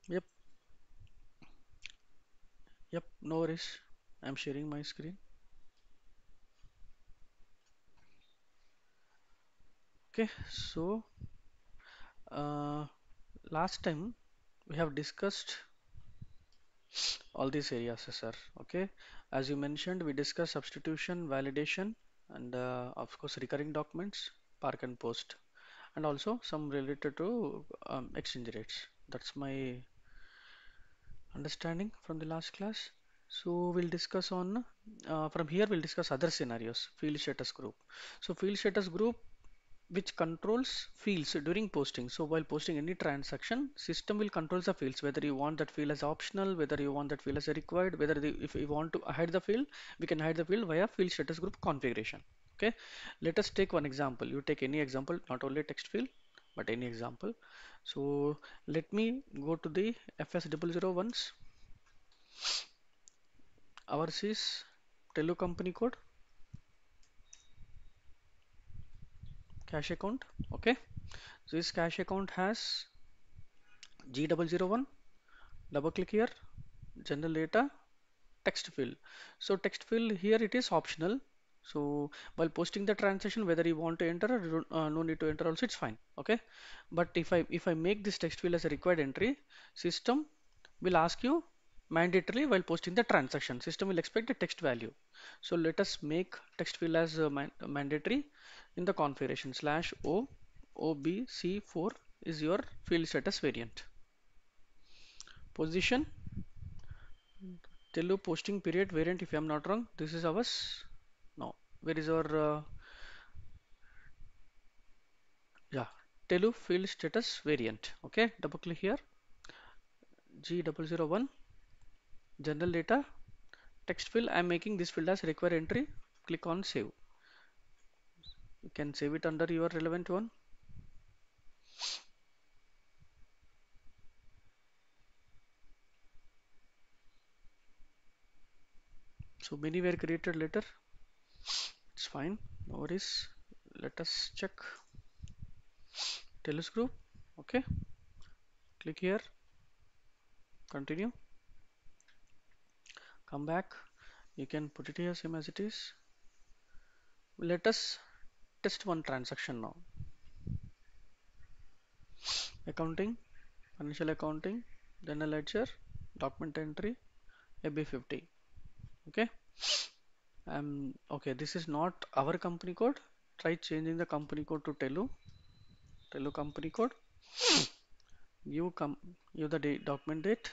Yep, yep, no worries. I'm sharing my screen. Okay, so uh, last time we have discussed all these areas, sir. Okay, as you mentioned, we discussed substitution, validation, and of course recurring documents, park and post, and also some related to exchange rates. That's my understanding from the last class. So we'll discuss on from here we'll discuss other scenarios, field status group. So field status group which controls fields during posting. So while posting any transaction, system will control the fields, whether you want that field as optional, whether you want that field as a required, whether if you want to hide the field, we can hide the field via field status group configuration. Okay, let us take one example. You take any example, not only text field, but any example. So let me go to the FS001s. Ours is Telu company code, cash account. Okay, so this cash account has G001. Double click here, general data, text field. So text field here it is optional. So while posting the transaction, whether you want to enter or no need to enter also it's fine. Okay. But if I make this text field as a required entry, system will ask you mandatory while posting the transaction. System will expect a text value. So let us make text field as mandatory in the configuration slash o obc4 is your field status variant. Position Tellu posting period variant, if I'm not wrong, this is ours. No, where is our yeah, Tellu field status variant. Okay, double click here, G001, general data, text field. I'm making this field as require entry. Click on save. You can save it under your relevant one. So many were created later. It's fine, no worries. Let us check Tellus group. Okay, click here, continue, come back. You can put it here same as it is. Let us test one transaction now. Accounting, financial accounting, then a ledger, document entry, AB50. Okay. Okay. This is not our company code. Try changing the company code to Telu company code. You the date, document date,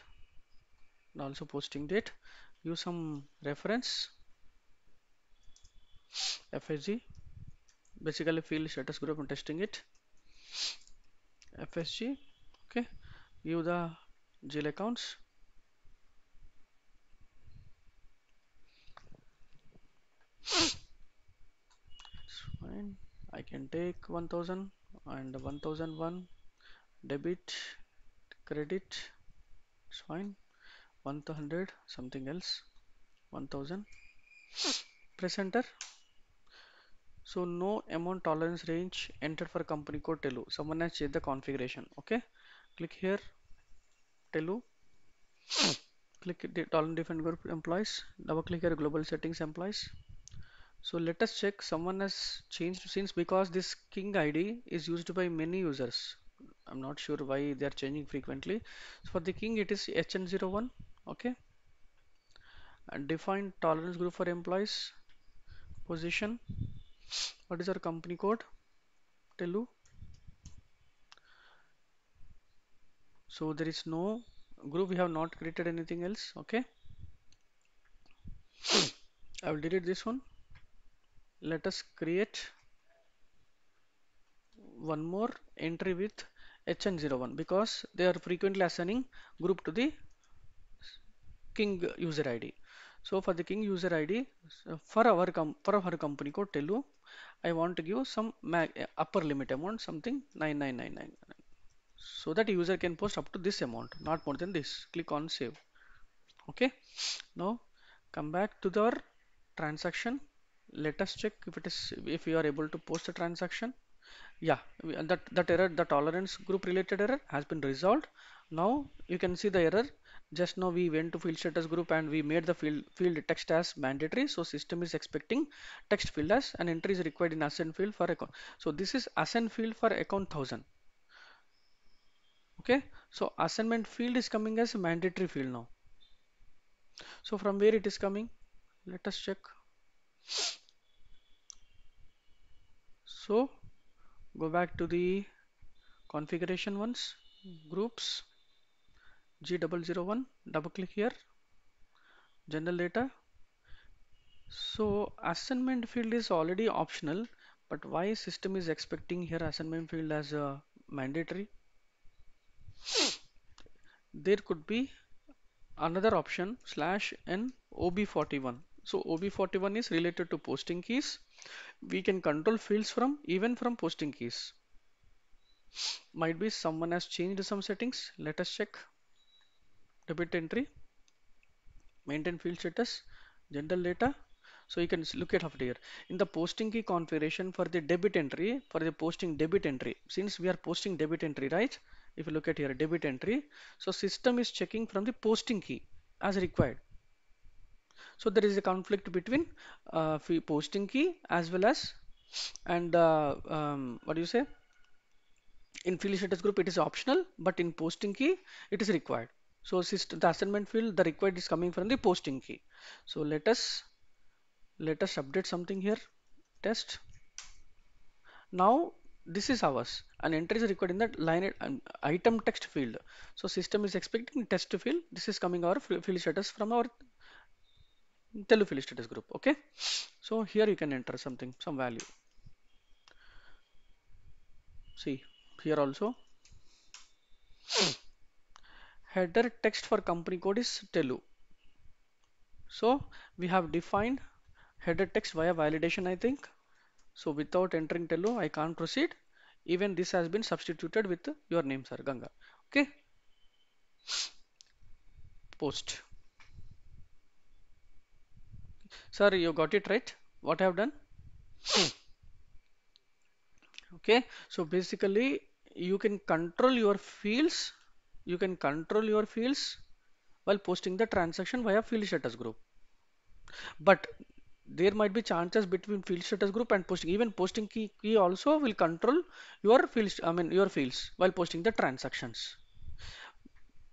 and also posting date. Use some reference FSG. Basically, field status group and testing it. FSG. Okay. View the GL accounts. It's fine. I can take 1000 and 1001 debit, credit. It's fine. 100 something else. 1000. Press enter. So no amount tolerance range entered for company code Telu. Someone has changed the configuration. Okay. Click here. Telu. Click the tolerance different group employees. Double click here global settings employees. So let us check someone has changed since because this King ID is used by many users. I'm not sure why they are changing frequently. So for the King it is HN01. Okay. And define tolerance group for employees. Position. What is our company code? Telu. So there is no group. We have not created anything else. Okay. I will delete this one. Let us create one more entry with HN01 because they are frequently assigning group to the King user ID. So for the King user ID, so for our company code Telu, I want to give some upper limit amount something 9999 so that user can post up to this amount, not more than this. Click on save. Okay. Now come back to the transaction. Let us check if it is if we are able to post a transaction. Yeah, that error, the tolerance group related error has been resolved. Now you can see the error. Just now we went to field status group and we made the field text as mandatory. So system is expecting text field as an entry is required in assign field for account. So this is assign field for account 1000. Okay. So assignment field is coming as a mandatory field now. So from where it is coming? Let us check. So go back to the configuration ones, groups, G001, double click here, general data. So assignment field is already optional, but why system is expecting here assignment field as a mandatory? There could be another option slash n OB41. So OB41 is related to posting keys. We can control fields from even from posting keys. Might be someone has changed some settings. Let us check. Debit entry, maintain field status, general data. So you can look at after here in the posting key configuration for the debit entry, for the posting debit entry. Since we are posting debit entry, right? If you look at here debit entry, so system is checking from the posting key as required. So there is a conflict between posting key as well as and what do you say? In field status group it is optional, but in posting key it is required. So system, the assignment field the required is coming from the posting key. So let us update something here. Test. Now this is ours. An entry is required in that line item text field. So system is expecting text field. This is coming our field status from our Telu field status group. Okay. So here you can enter something, some value. See here also header text for company code is Telu. So we have defined header text via validation, I think. So without entering Telu, I can't proceed. Even this has been substituted with your name, sir, Ganga. Okay, post. Sir, you got it right. What I have done? Okay, so basically you can control your fields. You can control your fields while posting the transaction via field status group. But there might be chances between field status group and posting. Even posting key also will control your fields. I mean your fields while posting the transactions.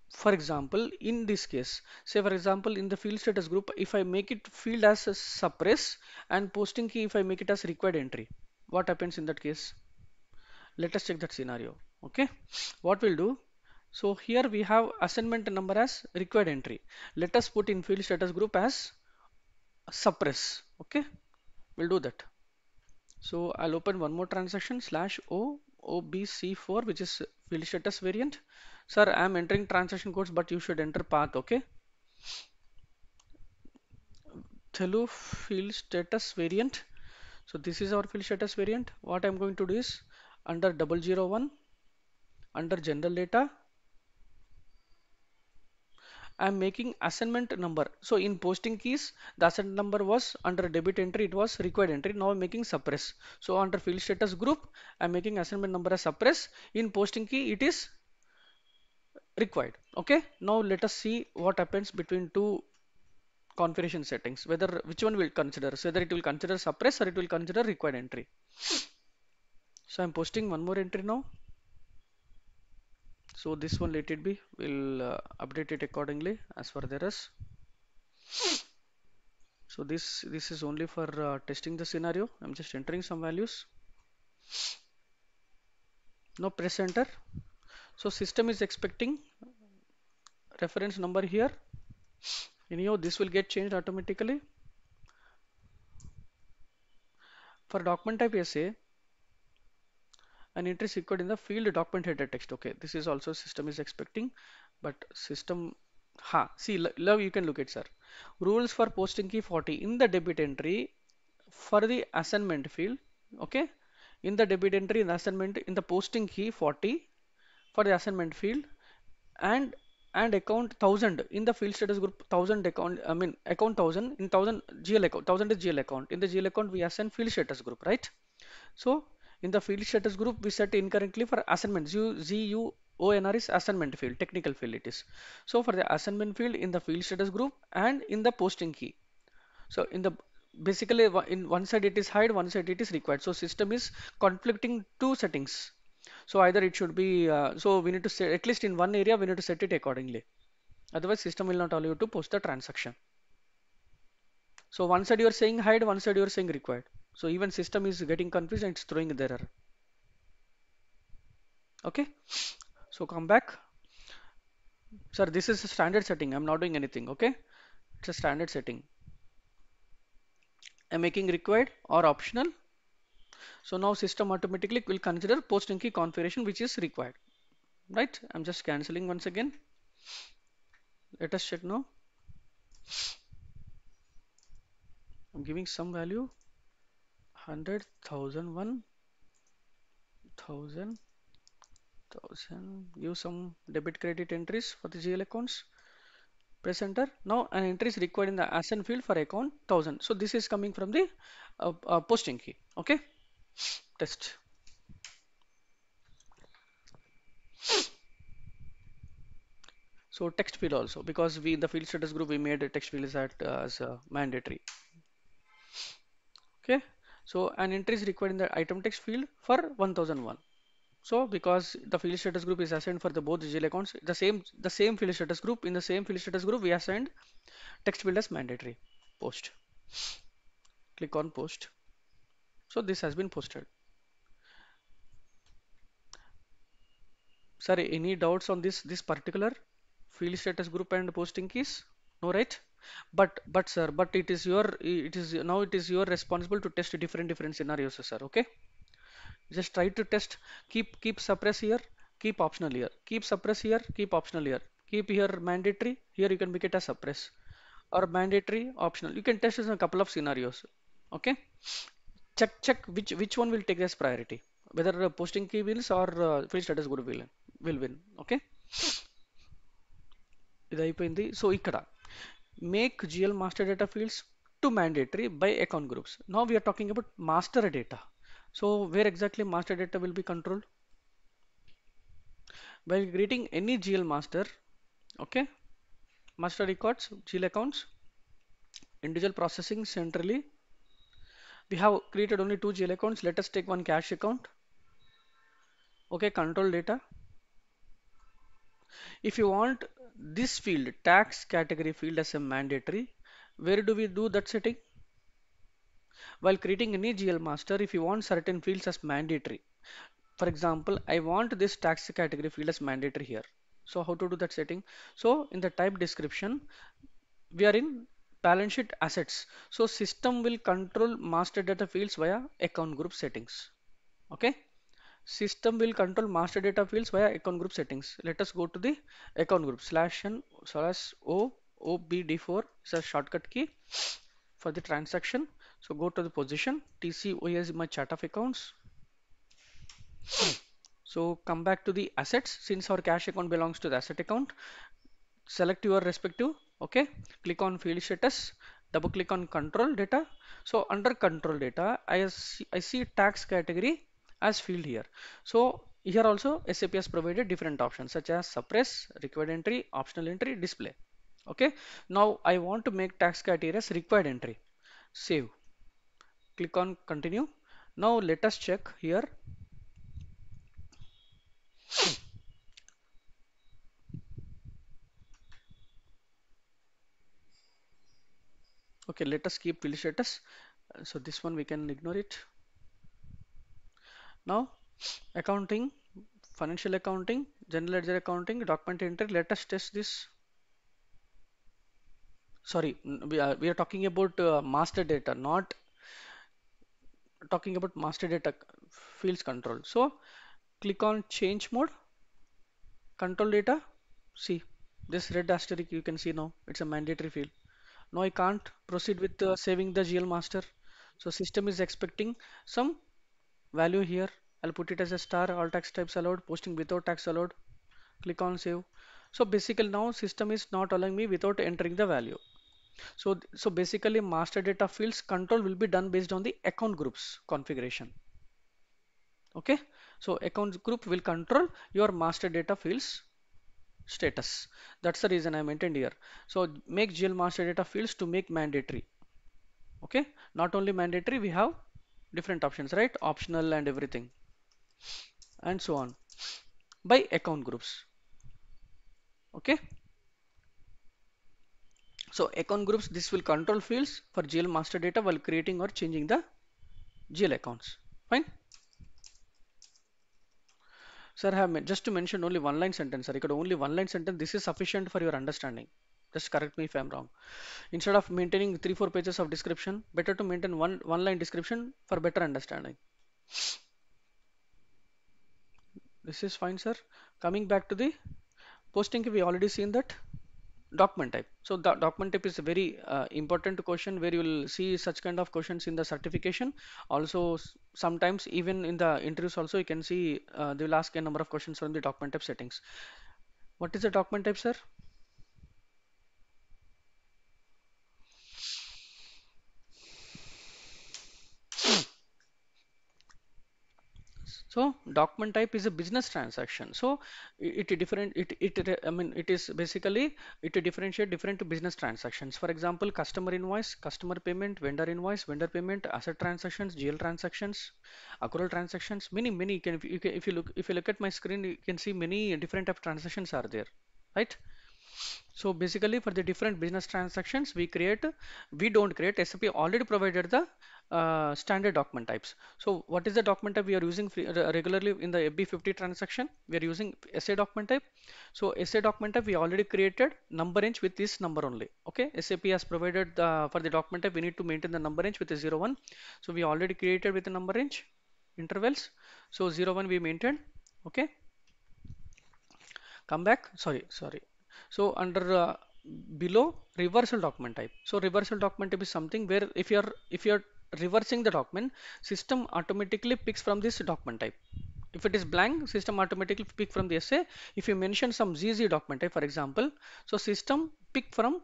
For example, in this case, say for example, in the field status group, if I make it field as a suppress and posting key, if I make it as required entry, what happens in that case? Let us check that scenario. Okay, what we'll do? So here we have assignment number as required entry. Let us put in field status group as suppress. Okay, we'll do that. So I'll open one more transaction slash O OBC4, which is field status variant. Sir, I'm entering transaction codes, but you should enter path. Okay. Telu field status variant. So this is our field status variant. What I'm going to do is under 001 under general data, I'm making assignment number. So in posting keys, the assignment number was under debit entry, it was required entry. Now I'm making suppress. So under field status group, I'm making assignment number as suppress. In posting key, it is required. Okay. Now let us see what happens between two configuration settings, whether which one will consider, so whether it will consider suppress or it will consider required entry. So I'm posting one more entry now. So this one let it be. We'll update it accordingly as per the errors. So this is only for testing the scenario. I'm just entering some values. Now press enter. So system is expecting reference number here. Anyhow, this will get changed automatically. For document type SA, an entry is equal in the field document header text. Okay, this is also system is expecting, but system see love you can look at, sir. Rules for posting key 40 in the debit entry for the assignment field. Okay, in the debit entry in the assignment in the posting key 40 for the assignment field, and account 1000 in the field status group 1000 account, I mean account 1000 in 1000 GL account, 1000 is GL account. In the GL account we assign field status group, right? So In the field status group, we set incorrectly for assignment. ZUONR is assignment field, technical field it is. So for the assignment field in the field status group and in the posting key. So in the basically in one side it is hide, one side it is required. So system is conflicting two settings. So either it should be so we need to set at least in one area we need to set it accordingly. Otherwise system will not allow you to post the transaction. So one side you are saying hide, one side you are saying required. So even system is getting confused and it's throwing the error. Okay. So come back. Sir, this is a standard setting. I'm not doing anything. Okay. It's a standard setting. I'm making required or optional. So now system automatically will consider posting key configuration which is required. Right? I'm just cancelling once again. Let us check now. I'm giving some value 100,000, 1,000, 1,000. Give some debit credit entries for the GL accounts. Press enter. Now an entry is required in the assign field for account 1,000. So this is coming from the posting key. Okay. Test. So text field also because we in the field status group we made a text field is as mandatory. Okay. So an entry is required in the item text field for 1001. So because the field status group is assigned for the both GL accounts, the same field status group in the same field status group we assigned text field as mandatory. Post. Click on post. So this has been posted. Sorry, any doubts on this particular field status group and posting keys? No, right? But sir, but it is your responsible to test different scenarios, sir. Okay? Just try to test. Keep suppress here. Keep optional here. Keep suppress here. Keep optional here. Keep here mandatory. Here you can make it as suppress or mandatory optional. You can test this in a couple of scenarios. Okay? Check which one will take as priority. Whether posting key wins or field status group will win. Okay? ఇది అయిపోయింది. So ఇక్కడ make GL master data fields to mandatory by account groups. Now we are talking about master data. So where exactly master data will be controlled? By creating any GL master, okay, master records, GL accounts, individual processing centrally. We have created only two GL accounts. Let us take one cash account. Okay, control data. If you want this field, tax category field as a mandatory, where do we do that setting? While creating any GL master, if you want certain fields as mandatory, for example, I want this tax category field as mandatory here. So how to do that setting? So in the type description, we are in balance sheet assets. So system will control master data fields via account group settings. Okay. System will control master data fields via account group settings. Let us go to the account group /n/o obd4 is a shortcut key for the transaction. So go to the position. TCO is my chart of accounts. So come back to the assets. Since our cash account belongs to the asset account, select your respective. Okay, click on field status, double click on control data. So under control data, I see tax category as field here. So here also SAP has provided different options such as suppress, required entry, optional entry, display. Okay, now I want to make tax category as required entry. Save. Click on continue. Now let us check here. Okay, let us keep field status. So this one we can ignore it. Now accounting, financial accounting, general ledger accounting, document entry. Let us test this. Sorry, we are talking about master data, not talking about master data fields control. So click on change mode, control data. See this red asterisk you can see now. It's a mandatory field. Now I can't proceed with saving the GL master. So system is expecting some value here. I'll put it as a star, all tax types allowed, posting without tax allowed. Click on save. So basically now system is not allowing me without entering the value. So basically master data fields control will be done based on the account groups configuration. Okay, so accounts group will control your master data fields status. That's the reason I mentioned here. So make GL master data fields to make mandatory. Okay, not only mandatory, we have different options, right? Optional and everything, and so on by account groups. Okay, so account groups, this will control fields for GL master data while creating or changing the GL accounts. Fine. Sir, I have just to mention only one line sentence, sir. You could only one line sentence. This is sufficient for your understanding. Just correct me if I'm wrong. Instead of maintaining 3-4 pages of description, better to maintain one line description for better understanding. This is fine, sir. Coming back to the posting, we already seen that document type. So the document type is a very important question where you will see such kind of questions in the certification. Also, sometimes even in the interviews also you can see they will ask a number of questions on the document type settings. What is the document type, sir? So document type is a business transaction. So it different it I mean it is basically it differentiate different business transactions. For example, customer invoice, customer payment, vendor invoice, vendor payment, asset transactions, GL transactions, accrual transactions. Many can if you look at my screen, you can see many different type of transactions are there, right? So basically for the different business transactions we don't create, SAP already provided the standard document types. So what is the document type we are using regularly in the FB50 transaction? We are using SA document type. So SA document type we already created number range with this number only. Okay, SAP has provided for the document type we need to maintain the number range with a 01. So we already created with the number range intervals. So 01 we maintained. Okay, come back, sorry. So under below reversal document type, so reversal document type is something where if you're reversing the document, system automatically picks from this document type. If it is blank, system automatically pick from the SA. If you mention some ZZ document type, for example, so system pick from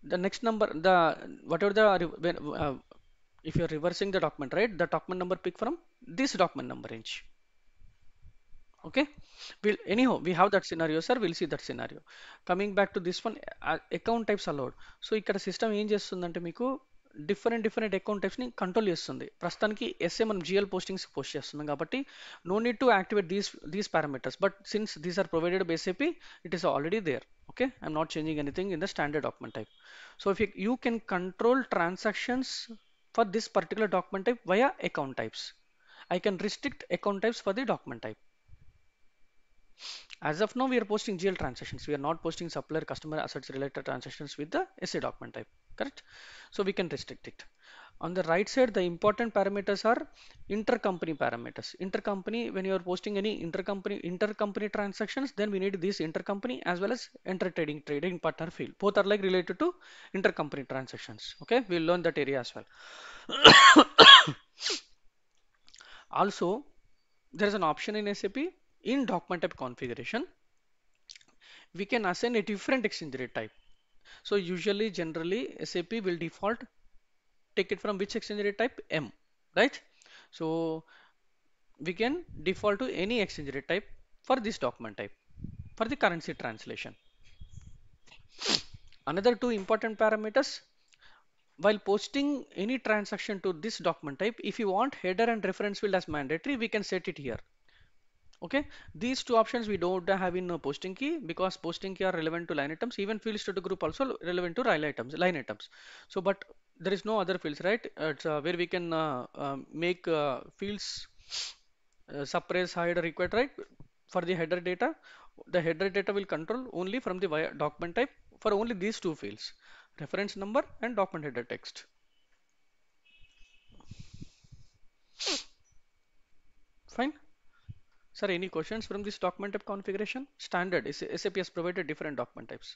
the next number, the whatever the if you're reversing the document, right, the document number pick from this document number range. Okay, we'll anyhow we have that scenario, sir. We'll see that scenario. Coming back to this one, account types allowed. So ఇక్కడ system ఏం చేస్తుందంటే మీకు different account types ని control చేస్తుంది. ప్రస్తుతానికి SA మనం GL postings post చేస్తున్నాం కాబట్టి no need to activate these parameters, but since these are provided by SAP, it is already there. Okay, I'm not changing anything in the standard document type. So if you can control transactions for this particular document type via account types, I can restrict account types for the document type. As of now, we are posting GL transactions. We are not posting supplier customer assets related transactions with the SA document type, correct? So we can restrict it. On the right side, the important parameters are intercompany parameters. Intercompany, when you are posting any intercompany transactions, then we need this intercompany as well as trading partner field. Both are like related to intercompany transactions. Okay, we'll learn that area as well. Also, there is an option in SAP in document type configuration. We can assign a different exchange rate type. So usually, generally, SAP will default take it from which exchange rate type? M, right? So we can default to any exchange rate type for this document type for the currency translation. Another two important parameters, while posting any transaction to this document type, if you want header and reference field as mandatory, we can set it here. Okay, these two options we don't have in posting key because posting key are relevant to line items. Even fields to the group also relevant to line items. So, but there is no other fields, right? It's where we can make fields suppress, hide, or required, right? For the header data, the header data will control only from the document type for only these two fields, reference number and document header text. Fine. Sir, any questions from this document type configuration? Standard SAP has provided different document types.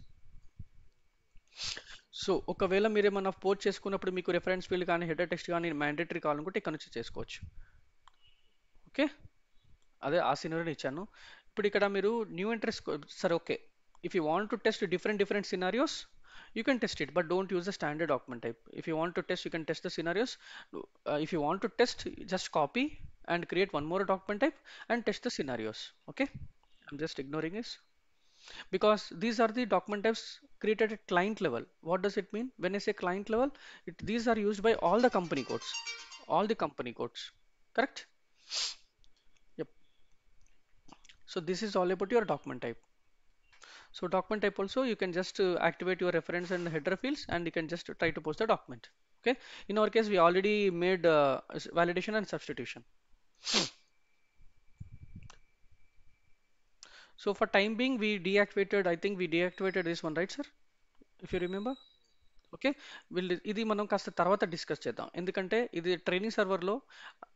So ఒకవేళ మీరు ఏమన్నా post చేసుకున్నప్పుడు మీకు reference field కానీ header text కానీ mandatory కావాలనుకుంటే ఇక్కడ నుంచి చేసుకోవచ్చు. ఓకే, అదే ఆ సినారియోని ఇచ్చాను. ఇప్పుడు ఇక్కడ మీరు న్యూ ఇంట్రెస్ట్ సరే okay, if you want to test different scenarios, you can test it, but don't use the standard document type. If you want to test, you can test the scenarios. If you want to test, just copy and create one more document type and test the scenarios. Okay, I'm just ignoring this because these are the document types created at client level. What does it mean? When I say client level, these are used by all the company codes, all the company codes, correct? Yep. So this is all about your document type. So document type also you can just activate your reference and header fields and you can just try to post the document. Okay. In our case, we already made validation and substitution. So for time being, we deactivated, I think we deactivated this one, right, sir? If you remember. Okay ఇది మనం కాస్త తర్వాత discuss చేద్దాం ఎందుకంటే ఇది training సర్వర్లో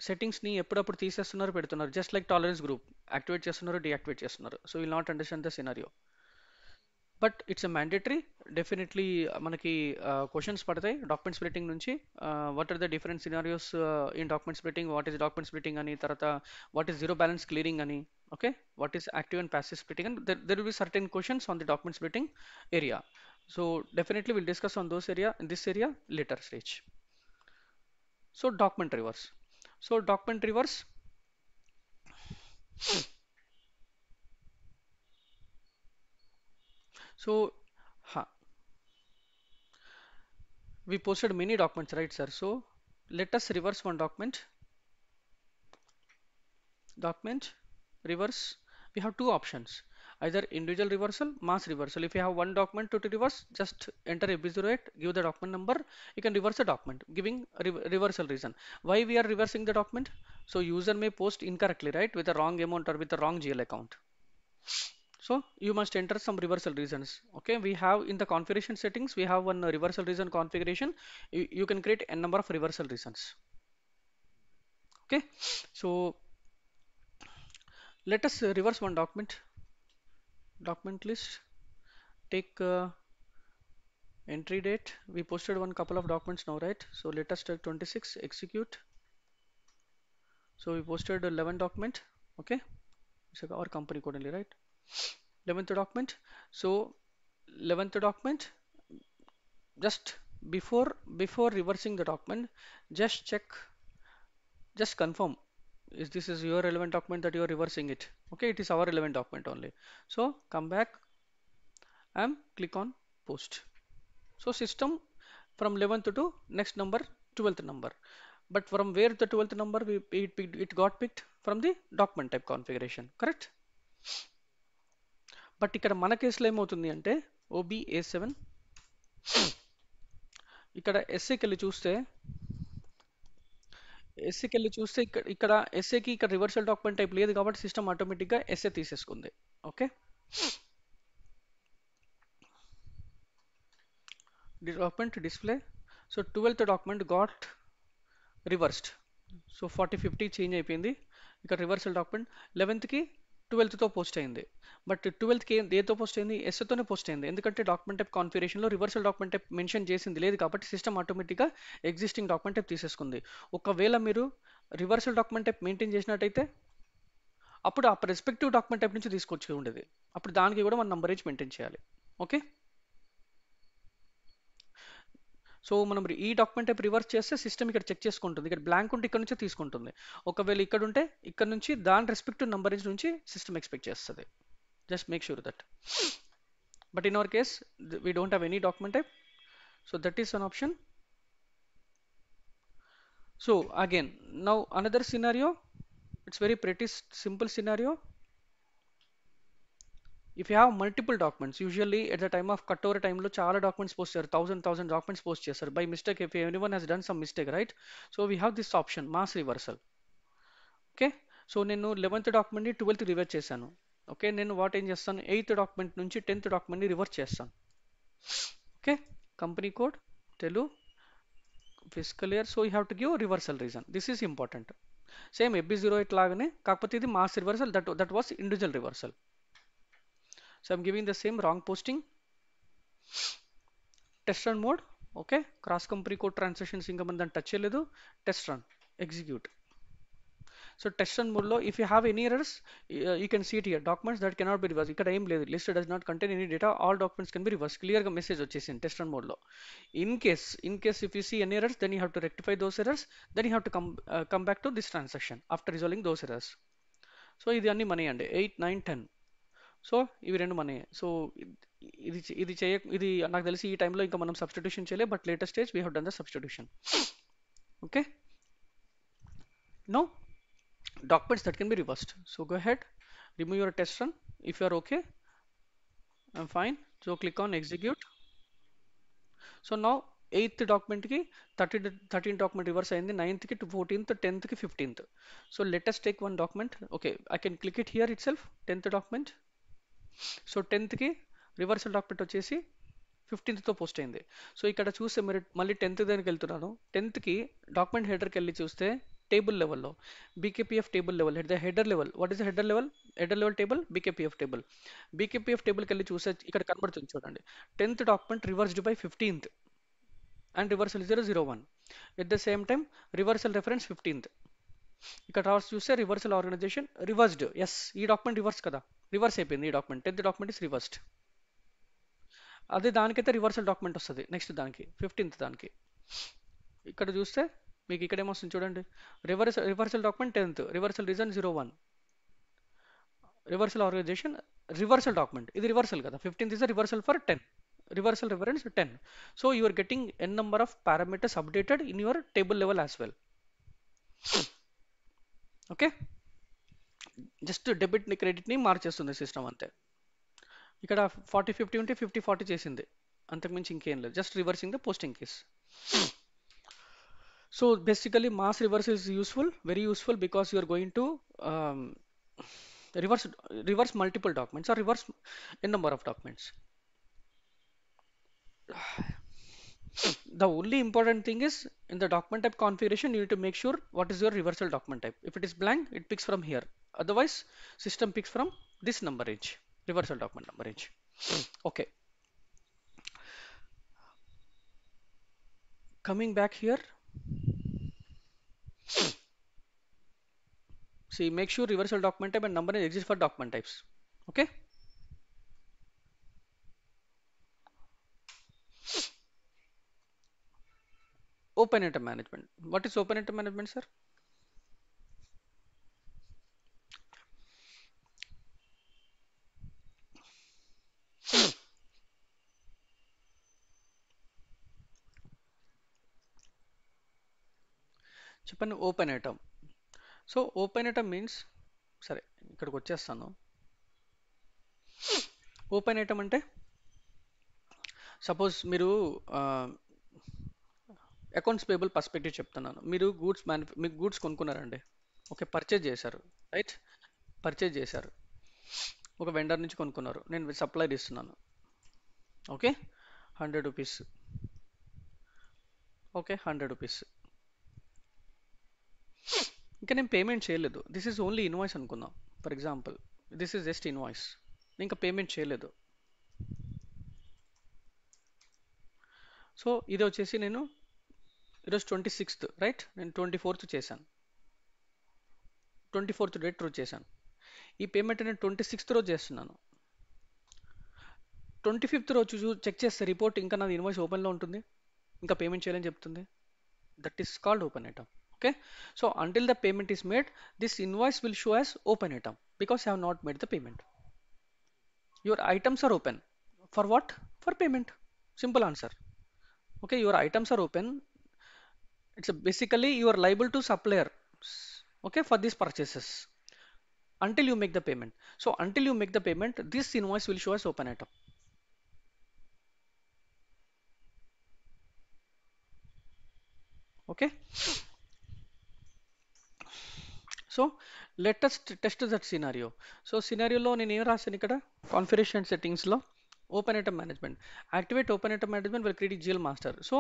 సెట్టింగ్స్ని ఎప్పుడప్పుడు తీసేస్తున్నారు పెడుతున్నారు just like tolerance group activate చేస్తున్నారు డీయాక్టివేట్ చేస్తున్నారు so will not understand the scenario but it's a mandatory definitely మనకి క్వశ్చన్స్ పడతాయి డాక్యుమెంట్ స్ప్లిట్టింగ్ నుంచి what are the different scenarios in document splitting what is document splitting అని తర్వాత what is zero balance clearing అని okay what is active and passive splitting and there will be certain questions on the document splitting area so definitely we'll discuss on those area in this area later stage so document reverse so document reverse so ha, we posted many documents right sir so let us reverse one document reverse we have two options either individual reversal mass reversal if you have one document to reverse just enter ab08 give the document number you can reverse the document giving reversal reason why we are reversing the document so user may post incorrectly right with the wrong amount or with the wrong GL account so you must enter some reversal reasons okay we have in the configuration settings we have one reversal reason configuration you can create a number of reversal reasons okay so let us reverse one document list take entry date we posted one couple of documents now right so let us take 26 execute so we posted 11 document okay it's our company code only right 11th document so 11th document just before reversing the document just check just confirm is this is your relevant document that you are reversing it okay it is our relevant document only so come back and click on post so system from 11th to next number 12th number but from where the 12th number it got picked from the document type configuration correct but ఇక్కడ మన కేసులో ఏమవుతుంది అంటే OBA7 ఇక్కడ ఎస్ఏకి వెళ్ళి చూస్తే ఇక్కడ ఎస్ఏకి ఇక్కడ రివర్సల్ డాక్యుమెంట్ టైప్ లేదు కాబట్టి సిస్టమ్ ఆటోమేటిక్గా ఎస్ఏ తీసేసుకుంది okay document display so 12th document got reversed so 40-50 change అయిపోయింది ఇక్కడ రివర్సల్ డాక్యుమెంట్ 11th కి 12th తో పోస్ట్ అయింది బట్ 12th కి దేతో పోస్ట్ అయింది ఎస్తోనే పోస్ట్ అయింది ఎందుకంటే డాక్యుమెంట్ టైప్ కాన్ఫిగరేషన్లో రివర్సల్ డాక్యుమెంట్ టైప్ మెన్షన్ చేసింది లేదు కాబట్టి సిస్టమ్ ఆటోమేటిక్గా ఎగ్జిస్టింగ్ డాక్యుమెంట్ టైప్ తీసేసుకుంది ఒకవేళ మీరు రివర్సల్ డాక్యుమెంట్ టైప్ మెయింటైన్ చేసినట్టయితే అప్పుడు ఆ రెస్పెక్టివ్ డాక్యుమెంట్ టైప్ నుంచి తీసుకొచ్చి ఉండేది అప్పుడు దానికి కూడా మన నంబరేజ్ మెయింటైన్ చేయాలి ఓకే సో మనం ఈ డాక్యుమెంట్ టైప్ రివర్స్ చేస్తే సిస్టమ్ ఇక్కడ చెక్ చేసుకుంటుంది ఇక్కడ బ్లాంక్ ఉంటే ఇక్కడ నుంచే తీసుకుంటుంది ఒకవేళ ఇక్కడ ఉంటే ఇక్కడ నుంచి దాని రెస్పెక్టివ్ నంబరేజ్ నుంచి సిస్టమ్ ఎక్స్పెక్ట్ చేస్తుంది just make sure that but in our case we don't have any document type so that is an option so again now another scenario it's very pretty simple scenario if you have multiple documents usually at the time of cutover time lo chaala documents post chesaru thousand documents post chesaru by mistake if anyone has done some mistake right so we have this option mass reversal okay so nenu 11th document ni 12th reverse chesanu okay nenu what em chestanu 8th document nunchi 10th document ni reverse chestanu okay company code telu fiscal year so you have to give reversal reason this is important same AB08 లాగానే కాకపోతే ఇది mass reversal that was individual reversal so I'm giving the same wrong posting test run mode okay cross company code transactions ఇంకా మనం దాన్ని touch చేయలేదు test run execute so test run మోడ్లో if you have any errors you can see it here documents that cannot be reverse. ఇక్కడ ఏం లేదు, list does not contain any data, all documents can B reverse. క్లియర్గా message వచ్చేసింది test run మోడ్లో. In case if you see any errors, then you have to rectify those errors, then you have to come back to this transaction after resolving those errors. So ఇది అన్ని money అండి, 8, 9, 10. So ఇవి రెండు money. So ఇది నాకు తెలిసి ఈ టైంలో ఇంకా మనం సబ్స్టిట్యూషన్ చేయలేదు, but latest stage we have done the substitution. Okay, no documents that can be reversed. So go ahead, remove your test run. If you are okay, I'm fine. So click on execute. So now 8th document ki 13th document reverse ayindi, 9th ki to 14th, 10th ki 15th. So let us take one document. Okay, I can click it here itself, 10th document. So 10th కి reversal document వచ్చేసి 15th post అయింది. So ఇక్కడ చూస్తే మీరు మళ్ళీ 10th దగ్గరికి వెళ్తున్నాను. 10th కి డాక్యుమెంట్ హెడర్కి వెళ్ళి చూస్తే టేబుల్ లెవెల్లో BKPF table level, header level, what is the header level? Header level table BKPF table. BKPF టేబుల్కి వెళ్ళి చూస్తే ఇక్కడ కనబడుతుంది చూడండి, 10th document reversed by 15th and reversal 001. At the same time reversal reference 15th. ఇక్కడ రాసి చూస్తే రివర్సల్ ఆర్గనైజేషన్ రివర్స్డ్. ఎస్, ఈ డాక్యుమెంట్ రివర్స్ కదా, రివర్స్ అయిపోయింది ఈ document. 10th document is reversed. అదే దానికైతే రివర్సల్ డాక్యుమెంట్ వస్తుంది నెక్స్ట్ దానికి 15th దానికి. ఇక్కడ చూస్తే మీకు ఇక్కడ ఏమొస్తుంది చూడండి, reversal document 10th, reversal reason 01, reversal organisation reversal document. ఇది రివర్సల్ కదా, 15th is reversal for 10, reversal reference 10. So you are getting n number of parameters updated in your table level as well. Okay, just debit ని credit ని మార్చేస్తుంది system అంతే. ఇక్కడ 40-50 ఉంటే 50-40 చేసింది, అంతకుమించి ఇంకేం లేదు, just reversing the posting case. So basically mass reverse is useful, very useful, because you are going to reverse multiple documents or reverse a number of documents. The only important thing is in the document type configuration you need to make sure what is your reversal document type. If it is blank, it picks from here, otherwise system picks from this number range, reversal document number range. Okay, coming back here, see, make sure reversal document type and number range exist for document types. Okay, open item management. What is open item management, sir? చెప్పండి, open item. So open item means, సరే ఇక్కడికి వచ్చేస్తాను. Open item అంటే suppose మీరు accounts payable perspective చెప్తున్నాను. మీరు మీకు goods కొనుక్కున్నారండి, okay, purchase చేశారు, రైట్, పర్చేజ్ చేశారు, ఒక వెండర్ నుంచి కొనుక్కున్నారు, నేను సప్లైర్ ఇస్తున్నాను, ఓకే, 100 రూపీస్, ఓకే, 100 రూపీస్. ఇంకా నేను పేమెంట్ చేయలేదు, దిస్ ఈజ్ ఓన్లీ ఇన్వాయిస్ అనుకుందాం. For example this is just invoice, ఇంకా పేమెంట్ చేయలేదు. సో ఇది వచ్చేసి నేను ఈరోజు 26th, రైట్, నేను 24th చేశాను, 24th డేట్ రోజు చేశాను. ఈ పేమెంట్ నేను 26th రోజు చేస్తున్నాను. 25th రోజు చెక్ చేస్తే రిపోర్ట్ ఇంకా నాది ఇన్వాయిస్ ఓపెన్లో ఉంటుంది, ఇంకా పేమెంట్ చేయాలని చెప్తుంది. That is called open item. Okay, so until the payment is made, this invoice will show as open item because you have not made the payment. Your items are open for what? For payment. Simple answer. Okay, your items are open. It's basically you are liable to supplier, okay, for these purchases until you make the payment. So until you make the payment, this invoice will show as open item. Okay, so let us test that scenario. So సినారియోలో నేను ఏం రాశాను ఇక్కడ, configuration సెట్టింగ్స్లో open item management, activate open item management will create GL master. So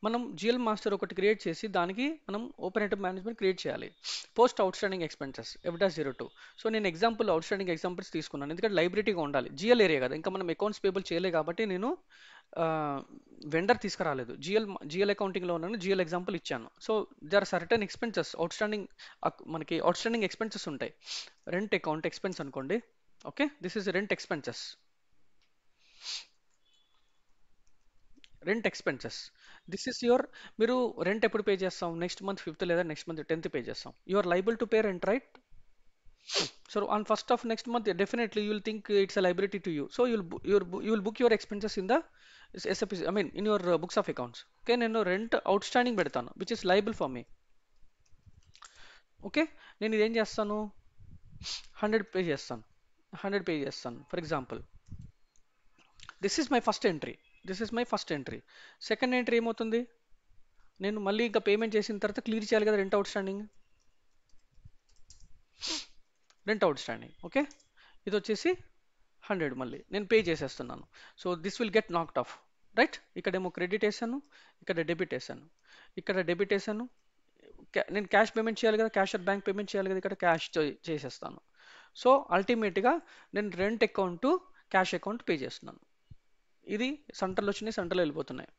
మనం GL master ఒకటి క్రియేట్ చేసి దానికి మనం ఓపెన్ ఐటమ్ మేనేజ్మెంట్ క్రియేట్ చేయాలి. పోస్ట్ అవుట్ స్టాండింగ్ ఎక్స్పెన్సెస్ ఎఫ్డా 02. సో నేను ఎగ్జాంపుల్ అవుట్ స్టాండింగ్ ఎగ్జాంపుల్స్ తీసుకున్నాను, ఎందుకంటే లైబ్రరీగా ఉండాలి, జిఎల్ ఏరియా కదా, ఇంకా మనం అకౌంట్స్ పేబుల్ చేయలే కాబట్టి నేను వెండర్ తీసుకురాలేదు. జిఎల్ అకౌంటింగ్లో ఉన్నాను, జిఎల్ ఎగ్జాంపుల్ ఇచ్చాను. So they are certain expenses outstanding, మనకి అవుట్స్టాండింగ్ ఎక్స్పెన్సెస్ ఉంటాయి. రెంట్ అకౌంట్ ఎక్స్పెన్స్ అనుకోండి. Okay, this is rent expenses. Rent expenses, this is your, మీరు రెంట్ ఎప్పుడు పే చేస్తాం? నెక్స్ట్ మంత్ 5th లేదా నెక్స్ట్ మంత్ 10th పే చేస్తాం. You are liable to pay rent, right? So on first of next month, definitely you will think it's a liability to you. So you will book your expenses in the SAP, I mean in your books of accounts. Okay, నేను rent outstanding పెడతాను, which is liable for me. Okay, నేను ఇదేం చేస్తాను, 100 pay చేస్తాను, 100 pay చేస్తాను for example. This is my first entry, this is my first entry. Second entry ఏమవుతుంది, నేను మళ్ళీ ఇంకా పేమెంట్ చేసిన తర్వాత క్లియర్ చేయాలి కదా rent outstanding, rent outstanding. Okay, ఇది వచ్చేసి 100 మళ్ళీ నేను పే చేసేస్తున్నాను. So this will get knocked of, right? ఇక్కడేమో క్రెడిట్ వేసాను, ఇక్కడ డెబిట్ వేసాను, ఇక్కడ డెబిట్ వేసాను. నేను క్యాష్ పేమెంట్ చేయాలి కదా, క్యాష్ ఆర్ బ్యాంక్ పేమెంట్ చేయాలి కదా, ఇక్కడ క్యాష్ చేసేస్తాను. సో అల్టిమేట్గా నేను rent account cash account pay చేస్తున్నాను. ఇది సెంటర్లు వచ్చినాయి, సెంటర్లో వెళ్ళిపోతున్నాయి.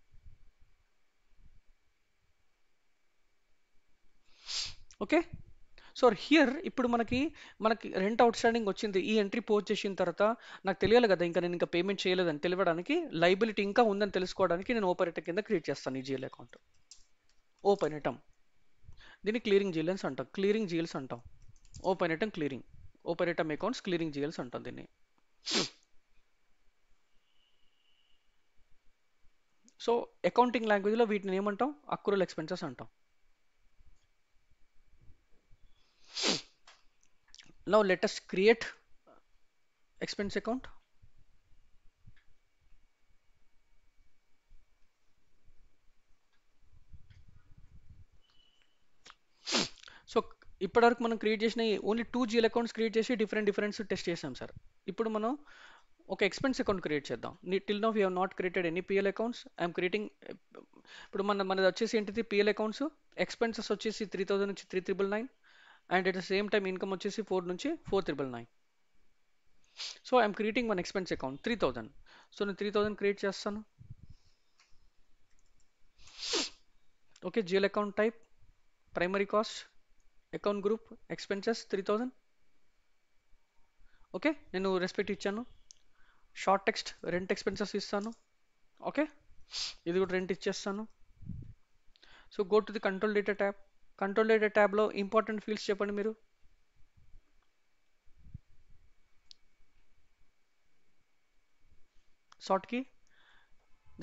ఓకే, సో హియర్ ఇప్పుడు మనకి రెంట్ అవుట్ స్టాండింగ్ వచ్చింది. ఈ ఎంట్రీ పోస్ట్ చేసిన తర్వాత నాకు తెలియాలి కదా ఇంకా నేను ఇంకా పేమెంట్ చేయలేదని తెలియడానికి, లైబిలిటీ ఇంకా ఉందని తెలుసుకోవడానికి నేను ఓపెన్ ఐటమ్ కింద క్రియేట్ చేస్తాను ఈ జిఎల్ అకౌంట్. ఓపెన్ ఐటమ్, దీన్ని క్లియరింగ్ జిఎల్స్ అంటాం, క్లియరింగ్ జిఎల్స్ అంటాం. Open item clearing, open item accounts clearing GLs అంటాం దీన్ని. సో అకౌంటింగ్ లాంగ్వేజ్లో వీటిని ఏమంటాం, అక్రూవల్ ఎక్స్పెన్సెస్ అంటాం. Now let us create expense account. So ఇప్పటివరకు మనం క్రియేట్ చేసిన ఓన్లీ 2 జిఎల్ అకౌంట్స్ క్రియేట్ చేసి డిఫరెంట్ టెస్ట్ చేసాం సార్. ఇప్పుడు మనం ఒక ఎక్స్పెన్స్ అకౌంట్ క్రియేట్ చేద్దాం. Till now we have not created any PL accounts. I'm creating. ఇప్పుడు మనది వచ్చేసి ఏంటిది, పిఎల్ అకౌంట్స్. ఎక్స్పెన్సెస్ వచ్చేసి 3000 నుంచి 3999, and at the same time income వచ్చేసి 4 నుంచి 4999. So I'm creating one expense account 3000. So నేను 3000 క్రియేట్ చేస్తాను. Okay, GL account type primary cost, account group expenses 3000. Okay, నేను రెస్పెక్ట్ ఇచ్చాను. షార్ట్ టెక్స్ట్ రెంట్ ఎక్స్పెన్సెస్ ఇస్తాను. Okay, ఇది కూడా రెంట్ ఇచ్చేస్తాను. So go to the control data tab. Control data ట్యాబ్లో important fields చెప్పండి మీరు. షార్ట్ కీ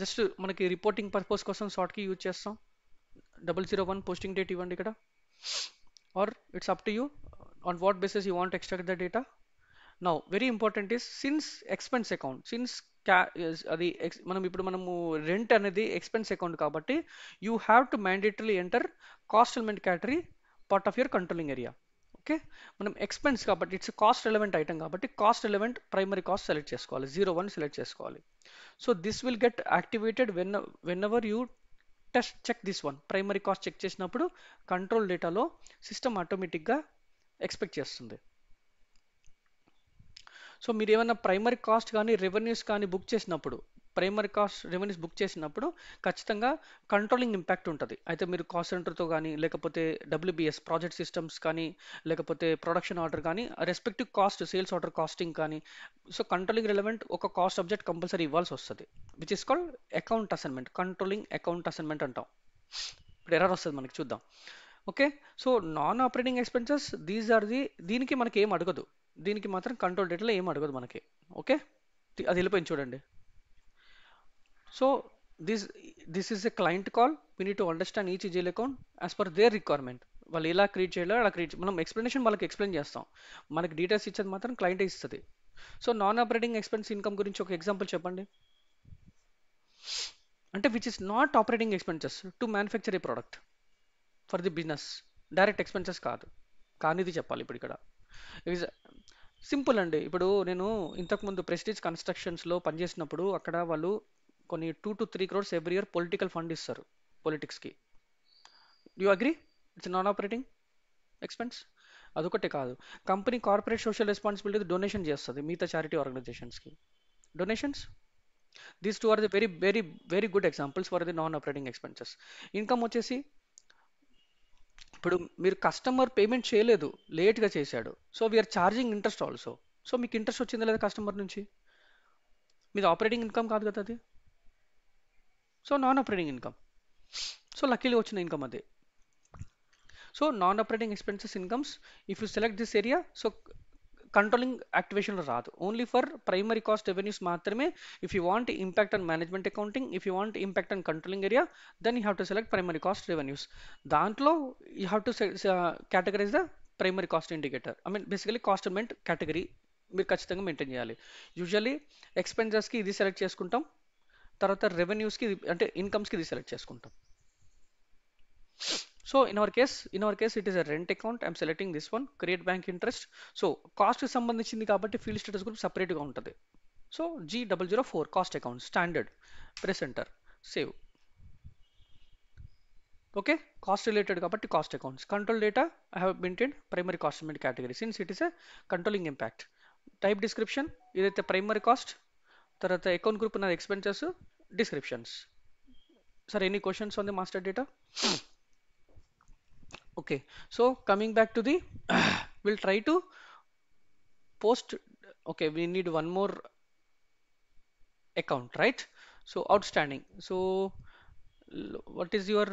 జస్ట్ మనకి రిపోర్టింగ్ పర్పస్ కోసం షార్ట్ కీ యూజ్ చేస్తాం. 001 పోస్టింగ్ డేట్ ఇవ్వండి ఇక్కడ, or it's up to you on what basis you want extract the data. Now very important is since expense account, since అది మనము rent అనేది expense account కాబట్టి you have to mandatory enter cost element category part of your controlling area. Okay, మనం expense కాబట్టి it's cost element item కాబట్టి cost element primary cost select చేసుకోవాలి, 01 select చేసుకోవాలి. So this will get activated whenever you test check this one. Primary cost check చేసినప్పుడు control డేటాలో system ఆటోమేటిక్గా expect చేస్తుంది. So మీరు ఏమైనా ప్రైమరీ కాస్ట్ కానీ రెవెన్యూస్ కానీ బుక్ చేసినప్పుడు, ప్రైమరీ కాస్ట్ రెవెన్యూస్ బుక్ చేసినప్పుడు ఖచ్చితంగా కంట్రోలింగ్ ఇంపాక్ట్ ఉంటుంది. అయితే మీరు కాస్ట్ సెంటర్తో కానీ, లేకపోతే డబ్ల్యూబిఎస్ ప్రాజెక్ట్ సిస్టమ్స్ కానీ, లేకపోతే ప్రొడక్షన్ ఆర్డర్ కానీ, respective cost sales order costing కానీ, సో కంట్రోలింగ్ రిలవెంట్ ఒక కాస్ట్ సబ్జెక్ట్ కంపల్సరీ ఇవ్వాల్సి వస్తుంది, which is called account assignment. Controlling account assignment అంటాం. ఇప్పుడు ఎర్రర్ వస్తుంది మనకి, చూద్దాం. Okay, so non operating expenses these are దీనికి మనకి ఏం అడగదు, దీనికి మాత్రం కంట్రోల్ డేటాలో ఏం అడగదు మనకి. ఓకే, అది వెళ్ళిపోయింది చూడండి. So this is a client call. We need to understand each GL account as per their requirement. వాళ్ళు ఎలా క్రియేట్ చేయాలో అలా క్రియేట్, మనం ఎక్స్ప్లెనేషన్ వాళ్ళకి ఎక్స్ప్లెయిన్ చేస్తాం, మనకి డీటెయిల్స్ ఇచ్చేది మాత్రం క్లయింటే ఇస్తుంది. So non operating expense income గురించి ఒక ఎగ్జాంపుల్ చెప్పండి. అంటే which is not operating expenses to manufacture A product for the business, direct expenses కాదు, కానీ ఇది చెప్పాలి ఇప్పుడు ఇక్కడ. సింపుల్ అండి. ఇప్పుడు నేను ఇంతకుముందు ప్రెస్టీజ్ కన్స్ట్రక్షన్స్లో పనిచేసినప్పుడు అక్కడ వాళ్ళు కొన్ని 2 to 3 crores every year political fund ఇస్తారు పొలిటిక్స్కి. You agree it's non operating expense? అదొకటే కాదు, company corporate social responsibility donation చేస్తుంది మిగతా చారిటీ ఆర్గనైజేషన్స్కి. Donations these two are the very very very good examples for the non operating expenses. Income వచ్చేసి ఇప్పుడు మీరు కస్టమర్ పేమెంట్ చేయలేదు, లేట్గా చేశాడు, so we are charging interest also. So మీకు ఇంట్రెస్ట్ వచ్చిందా లేదా కస్టమర్ నుంచి? మీది ఆపరేటింగ్ ఇన్కమ్ కాదు కదా అది, so non operating income. So luckily వచ్చిన ఇన్కమ్ అదే. So non operating expenses incomes if you select this area, so controlling యాక్టివేషన్లో రాదు, only for primary cost revenues మాత్రమే. If you want impact on management accounting, if you want impact on controlling area, then you have to select primary cost revenues. దాంట్లో you have to categorize the primary cost indicator, I mean basically cost element category మీరు ఖచ్చితంగా maintain చేయాలి. Usually ఎక్స్పెన్సెస్కి ఇది select చేసుకుంటాం, తర్వాత రెవెన్యూస్కి అంటే ఇన్కమ్స్కి ఇది select చేసుకుంటాం. So in our case it is a rent account. I'm selecting this one, create bank interest. So cost కి సంబంధించింది కాబట్టి ఫీల్డ్ స్టేటస్ గ్రూప్ సపరేట్ గా ఉంటుంది. So G004 cost account standard, press enter, save. Okay, cost related కాబట్టి cost accounts. Control data I have maintain primary cost category since it is a controlling impact. Type description ఇదైతే primary cost, తర్వాత account group ఉన్న expenses, descriptions. Sir any questions on the master data? Okay, so coming back to the we'll try to post. Okay, we need one more account, right? So outstanding. So what is your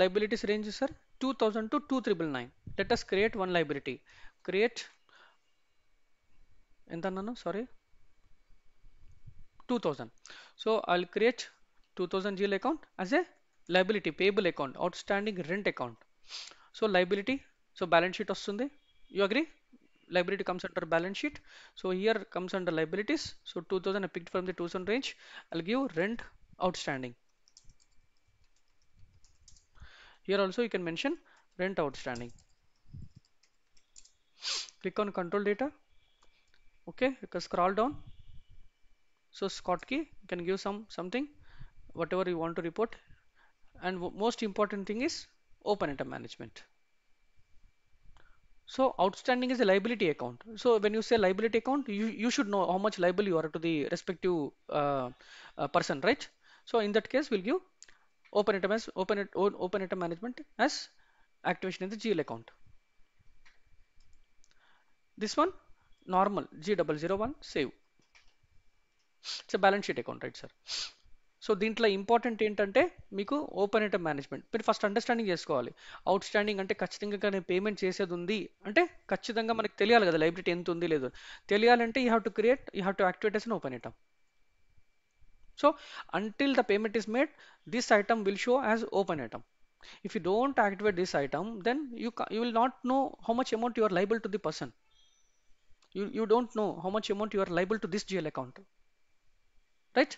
liabilities range, sir? 2000 to 2999. Let us create one liability. Create no, sorry, 2000. So I'll create 2000 GL account as a liability payable account, outstanding rent account. So liability, so balance sheet వస్తుంది. You agree? Liability comes under balance sheet. So here comes under liabilities. So 2000 I picked from the 2000 range. I'll give rent outstanding. Here also you can mention rent outstanding. Click on control data. Okay, you can scroll down. So Schottky, you can give something, whatever you want to report. And most important thing is open item management. So outstanding is a liability account. So when you say liability account, you should know how much liable you are to the respective person, right? So in that case, we'll give open item management as activation in the GL account. This one normal G001 save. It's a balance sheet account, right, sir? So దీంట్లో important ఏంటంటే మీకు open item management మీరు first understanding చేసుకోవాలి. Out standing అంటే ఖచ్చితంగా నేను payment చేసేది ఉంది అంటే ఖచ్చితంగా మనకు తెలియాలి కదా లైబిలిటీ ఎంత ఉంది లేదు. తెలియాలంటే you have to activate as an open item. So until the payment is made, this item will show as open item. If you don't activate this item, then you will not know how much amount you are liable to the person. You don't know how much amount you are liable to this GL account, right?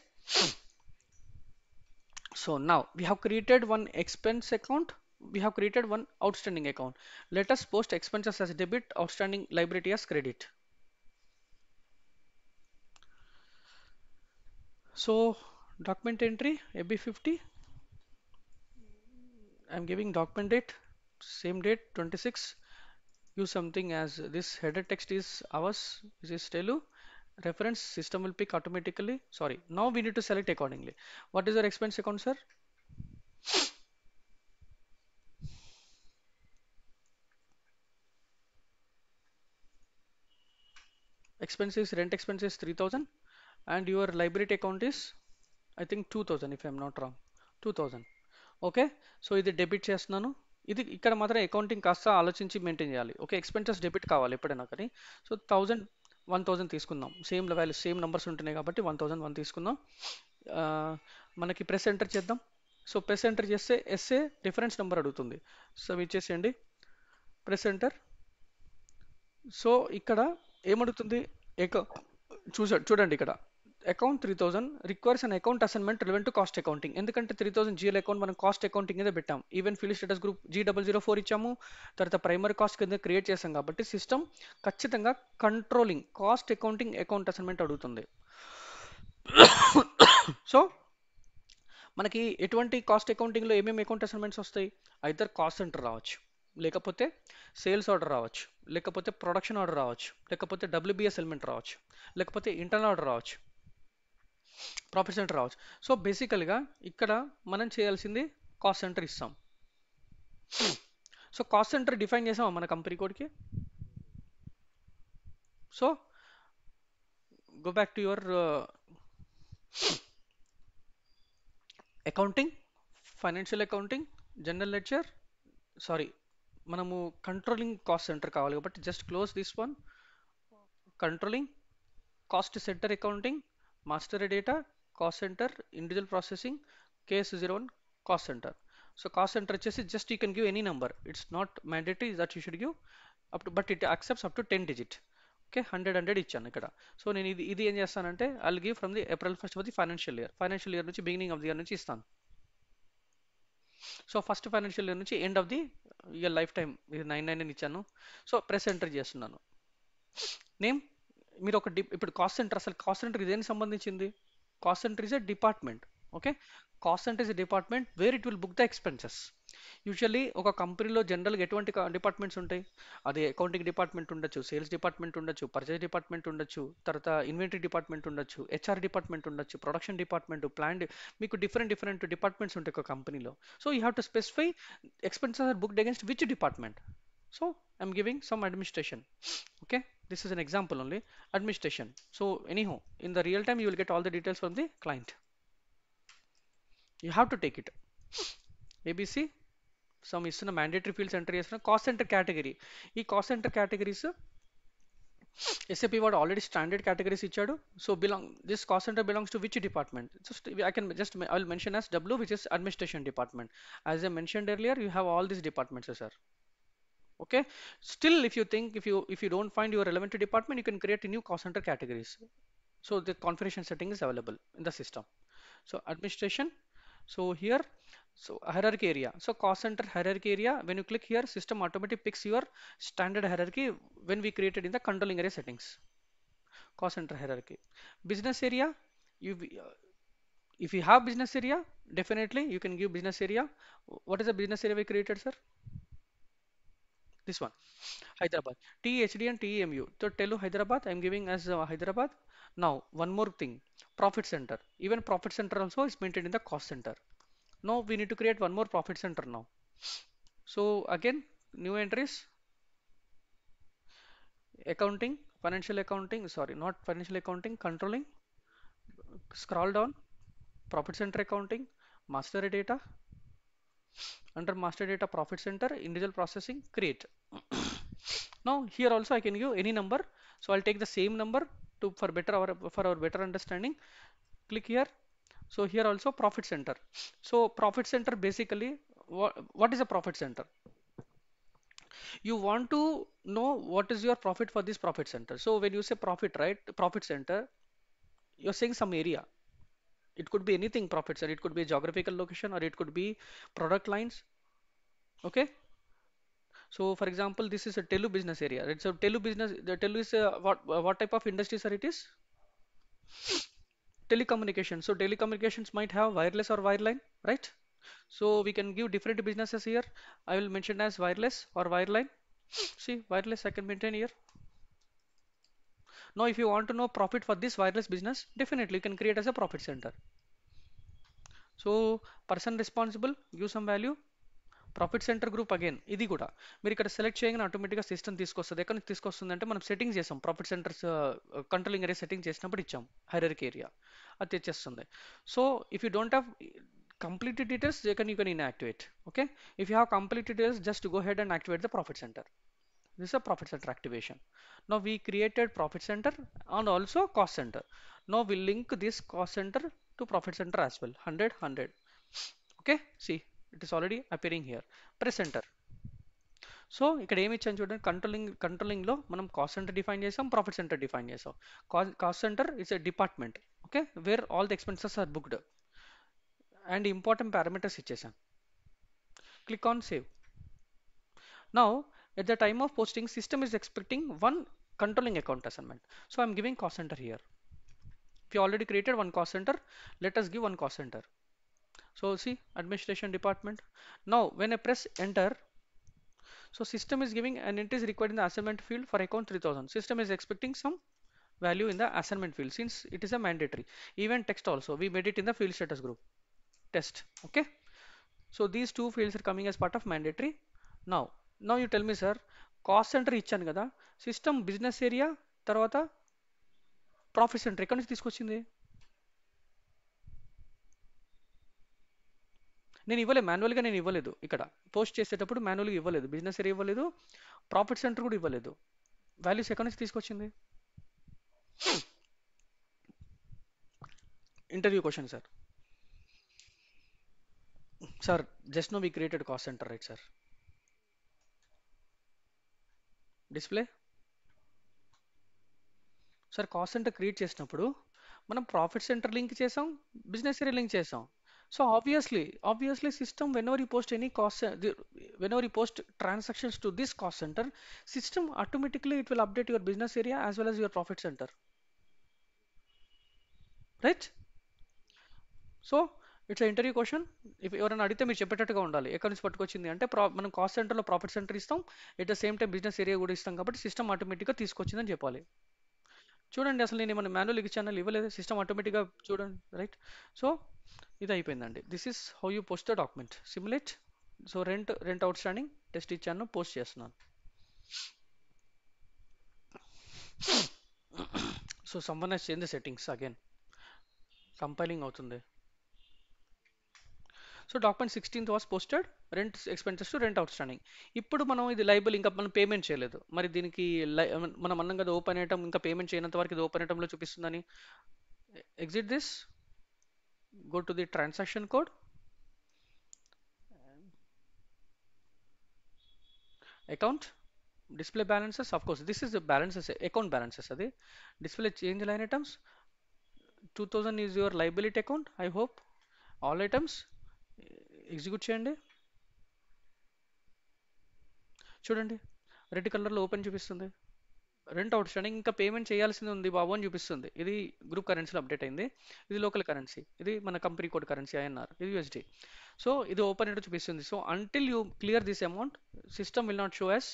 So now we have created one expense account, we have created one outstanding account. Let us post expenses as debit, outstanding liability as credit. So document entry AB50, I'm giving document date, same date 26. Use something as this header text is ours, this is Telu. Reference system will pick automatically. Sorry, now we need to select accordingly. What is your expense account, sir? Expenses, rent expenses 3000 and your liability account is I think 2000 if I'm not wrong, 2000. Okay, so ఇది debit చేస్తున్నాను. ఇది ఇక్కడ మాత్రం accounting కాస్త ఆలోచించి maintain చేయాలి. Okay, expenses debit కావాలి ఎప్పుడైనా కానీ. సో 1000 తీసుకుందాం, సేమ్ వాల్యూ సేమ్ నెంబర్స్ ఉంటున్నాయి కాబట్టి 1001 తీసుకుందాం. ఆ, మనకి ప్రెస్ ఎంటర్ చేద్దాం. సో ప్రెస్ ఎంటర్ చేస్తే ఎస్ఏ రిఫరెన్స్ నెంబర్ అడుగుతుంది. సో ఇచ్చేసేయండి, ప్రెస్ ఎంటర్. సో ఇక్కడ ఏమడుగుతుంది, చూడండి ఇక్కడ account 3000 requires an account assignment relevant to cost accounting. ఎందుకంటే 3000 GL అకౌంట్ మనం కాస్ట్ అకౌంటింగ్ మీద పెట్టాం. Even field status group G004 ఇచ్చాము, తర్వాత ప్రైమరీ కాస్ట్ కింద క్రియేట్ చేసాం కాబట్టి సిస్టమ్ ఖచ్చితంగా controlling cost accounting account assignment అడుగుతుంది. సో మనకి ఎటువంటి కాస్ట్ అకౌంటింగ్లో ఏమేమి అకౌంట్ అసైన్మెంట్స్ వస్తాయి, ఐదర్ కాస్ట్ సెంటర్ రావచ్చు, లేకపోతే సేల్స్ ఆర్డర్ రావచ్చు, లేకపోతే ప్రొడక్షన్ ఆర్డర్ రావచ్చు, లేకపోతే WBS ఎలిమెంట్ రావచ్చు, లేకపోతే ఇంటర్నల్ ఆర్డర్ రావచ్చు. ప్రాఫిట్ సెంటర్ రావచ్చు. సో బేసికల్గా ఇక్కడ మనం చేయాల్సింది కాస్ట్ సెంటర్ ఇస్తాం. సో కాస్ట్ సెంటర్ డిఫైన్ చేసాం మన కంపెనీ కోడ్కి. So go back to your accounting, financial accounting, general ledger, sorry మనము కంట్రోలింగ్ కాస్ట్ సెంటర్ కావాలి కాబట్టి just close this one. Controlling, cost centre accounting, master data, cost centre, individual processing, KS01 cost centre. So cost centre వచ్చేసి just you can give any number, it's not mandatory that you should give up to, but it accepts up to 10 digit. Okay, 100 ఇచ్చాను ఇక్కడ. So నేను ఇది ఏం చేస్తానంటే I'll give from the April 1st of the financial year నుంచి, beginning of the year నుంచి ఇస్తాను. So first financial year నుంచి end of the year life time ఇది 999 ఇచ్చాను. సో ప్రెస్ ఎంటర్ చేస్తున్నాను. నేమ్, మీరు ఒక ఇప్పుడు కాస్ట్ సెంటర్, అసలు కాస్ట్ సెంటర్ ఇదేనికి సంబంధించింది? Cost centre is a department. Okay, cost centre is a department where it will book the expenses. Usually ఒక కంపెనీలో జనరల్గా ఎటువంటి డిపార్ట్మెంట్స్ ఉంటాయి? అది అకౌంటింగ్ డిపార్ట్మెంట్ ఉండొచ్చు, సేల్స్ డిపార్ట్మెంట్ ఉండొచ్చు, పర్చేజ్ డిపార్ట్మెంట్ ఉండొచ్చు, తర్వాత ఇన్వెంటరీ డిపార్ట్మెంట్ ఉండొచ్చు, HR డిపార్ట్మెంట్ ఉండొచ్చు, ప్రొడక్షన్ డిపార్ట్మెంట్, ప్లాన్, మీకు డిఫరెంట్ డిపార్ట్మెంట్స్ ఉంటాయి ఒక కంపెనీలో. So you have to specify expenses are booked against which department. So I'm giving some administration. Okay, this is an example only, administration. So anyhow, in the real time you will get all the details from the client. You have to take it. ABC, some is a mandatory fields enter చేసిన cost centre category. ఈ cost centre categories SAP వాడు already standard categories ఇచ్చాడు. So this cost centre belongs to which department? Just I will mention as W, which is administration department. As I mentioned earlier, you have all these departments, sir. Okay, still if you think, if you don't find your relevant department, you can create a new cost center categories. So the configuration setting is available in the system. So administration, so here, so hierarchy area, so cost center hierarchy area, when you click here, system automatically picks your standard hierarchy when we created in the controlling area settings. Cost center hierarchy, business area, you if you have business area, definitely you can give business area. What is the business area we created, sir? This one, Hyderabad. THD and TEMU. So Telu Hyderabad, I'm giving as Hyderabad. Now, one more thing, profit center. Even profit center also is maintained in the cost center. Now we need to create one more profit center now. So again, new entries, accounting, financial accounting, sorry, not financial accounting, controlling. Scroll down, profit center accounting, master data. Under master data, profit center, individual processing, create. Now here also I can give any number, so I'll take the same number to for our better understanding. Click here. So here also profit center. So profit center basically, what is a profit center? You want to know what is your profit for this profit center. So when you say profit, right, profit center, you're saying some area. It could be anything profit center. It could be geographical location, or it could be product lines. Okay. So for example, this is a Telu business area, right? So Telu business, the Telu is what type of industry, sir, it is? Telecommunications. So telecommunications might have wireless or wireline, right? So we can give different businesses here. I will mention as wireless or wireline. See, wireless I can maintain here. Now, if you want to know profit for this wireless business, definitely you can create as a profit center. So person responsible, give some value. Profit centre group again ఇది కూడా మీరు ఇక్కడ select చేయగానే ఆటోమేటిక్గా system తీసుకొస్తుంది. ఎక్కడ నుంచి తీసుకొస్తుంది అంటే మనం సెట్టింగ్స్ చేసాం, profit centres controlling area setting చేసినప్పుడు ఇచ్చాం హైరార్కీ ఏరియా, అది తెచ్చేస్తుంది. So if you don't have complete details, you can inactivate. Okay, if you have complete details, just go ahead and activate the profit center. This is a profit center activation. Now we created profit center and also cost center. Now we link this cost center to profit center as well. 100. Okay, see, it is already appearing here. Press enter. So ఇక్కడ ఏమి ఇచ్చాను చూడండి, కంట్రోలింగ్లో మనం cost centre define చేసాం, profit centre define చేసాం. Cost centre is a department, okay, where all the expenses are booked and important parameters ఇచ్చేసాం. Click on save. Now at the time of posting, system is expecting one controlling account assignment. So I'm giving cost center here. If you already created one cost center, let us give one cost center. So see, administration department. Now when I press enter, so system is giving an entry is required in the assignment field for account 3000. System is expecting some value in the assignment field since it is a mandatory. Even text also, we made it in the field status group test. Okay. So these two fields are coming as part of mandatory. Now, now you tell me, sir, cost centre ఇచ్చాను కదా, system business area తర్వాత profit centre ఎక్కడి నుంచి తీసుకొచ్చింది? నేను ఇవ్వలేదు, మాన్యువల్గా నేను ఇవ్వలేదు. ఇక్కడ పోస్ట్ చేసేటప్పుడు మాన్యువల్గా ఇవ్వలేదు, బిజినెస్ ఏరియా ఇవ్వలేదు, ప్రాఫిట్ సెంటర్ కూడా ఇవ్వలేదు. వాల్యూస్ ఎక్కడి నుంచి తీసుకొచ్చింది? Interview question sir. Sir just now we created cost centre right sir. Display sir, cost centre create చేసినప్పుడు మనం ప్రాఫిట్ సెంటర్ లింక్ చేసాం, బిజినెస్ ఏరియా లింక్ చేసాం. So obviously system whenever you post any whenever you post transactions to this cost center, system automatically it will update your business area as well as your profit center, right? So it's interview question. If ఎవరైనా అడిగితే మీరు చెప్పేటట్టుగా ఉండాలి. ఎక్కడి నుంచి పట్టుకొచ్చింది అంటే మనం cost సెంటర్లో profit centre ఇస్తాం, at the same time business area కూడా ఇస్తాం కాబట్టి సిస్టమ్ ఆటోమేటిక్గా తీసుకొచ్చిందని చెప్పాలి. చూడండి, అసలు నేను ఏమైనా మాన్యువల్ ఇచ్చాను ఇవ్వలేదు, సిస్టమ్ ఆటోమేటిక్గా చూడండి, రైట్? సో ఇది అయిపోయిందండి. This is how you post the document simulate. So rent outstanding test ఇచ్చాను, పోస్ట్ చేస్తున్నాను. So someone he's change the settings again, compiling అవుతుంది. So document 16th was posted, rent expenses to rent outstanding. ఇప్పుడు మనం ఇది liable, ఇంకా మనం payment చేయలేదు, మరి దీనికి మనం అన్నం కదా ఓపెన్ ఐటమ్, ఇంకా పేమెంట్ చేయనంత వరకు ఇది ఓపెన్ ఐటమ్లో చూపిస్తుందని. Exit this, go to the transaction code, account, display balances. Of course this is the balances, account balances adi. Display change line items, 2000 is your liability account. I hope all items execute చేయండి. చూడండి, red కలర్లో open చూపిస్తుంది. Rent out standing, ఇంకా payment చేయాల్సింది ఉంది బాబు అని చూపిస్తుంది. ఇది గ్రూప్ కరెన్సీలో అప్డేట్ అయింది. ఇది లోకల్ కరెన్సీ, ఇది మన కంపెనీ కోడ్ కరెన్సీ ఐఎన్ఆర్, ఇది యూఎస్డి. సో ఇది ఓపెన్ అయితే చూపిస్తుంది. So until you clear this amount, system will not show as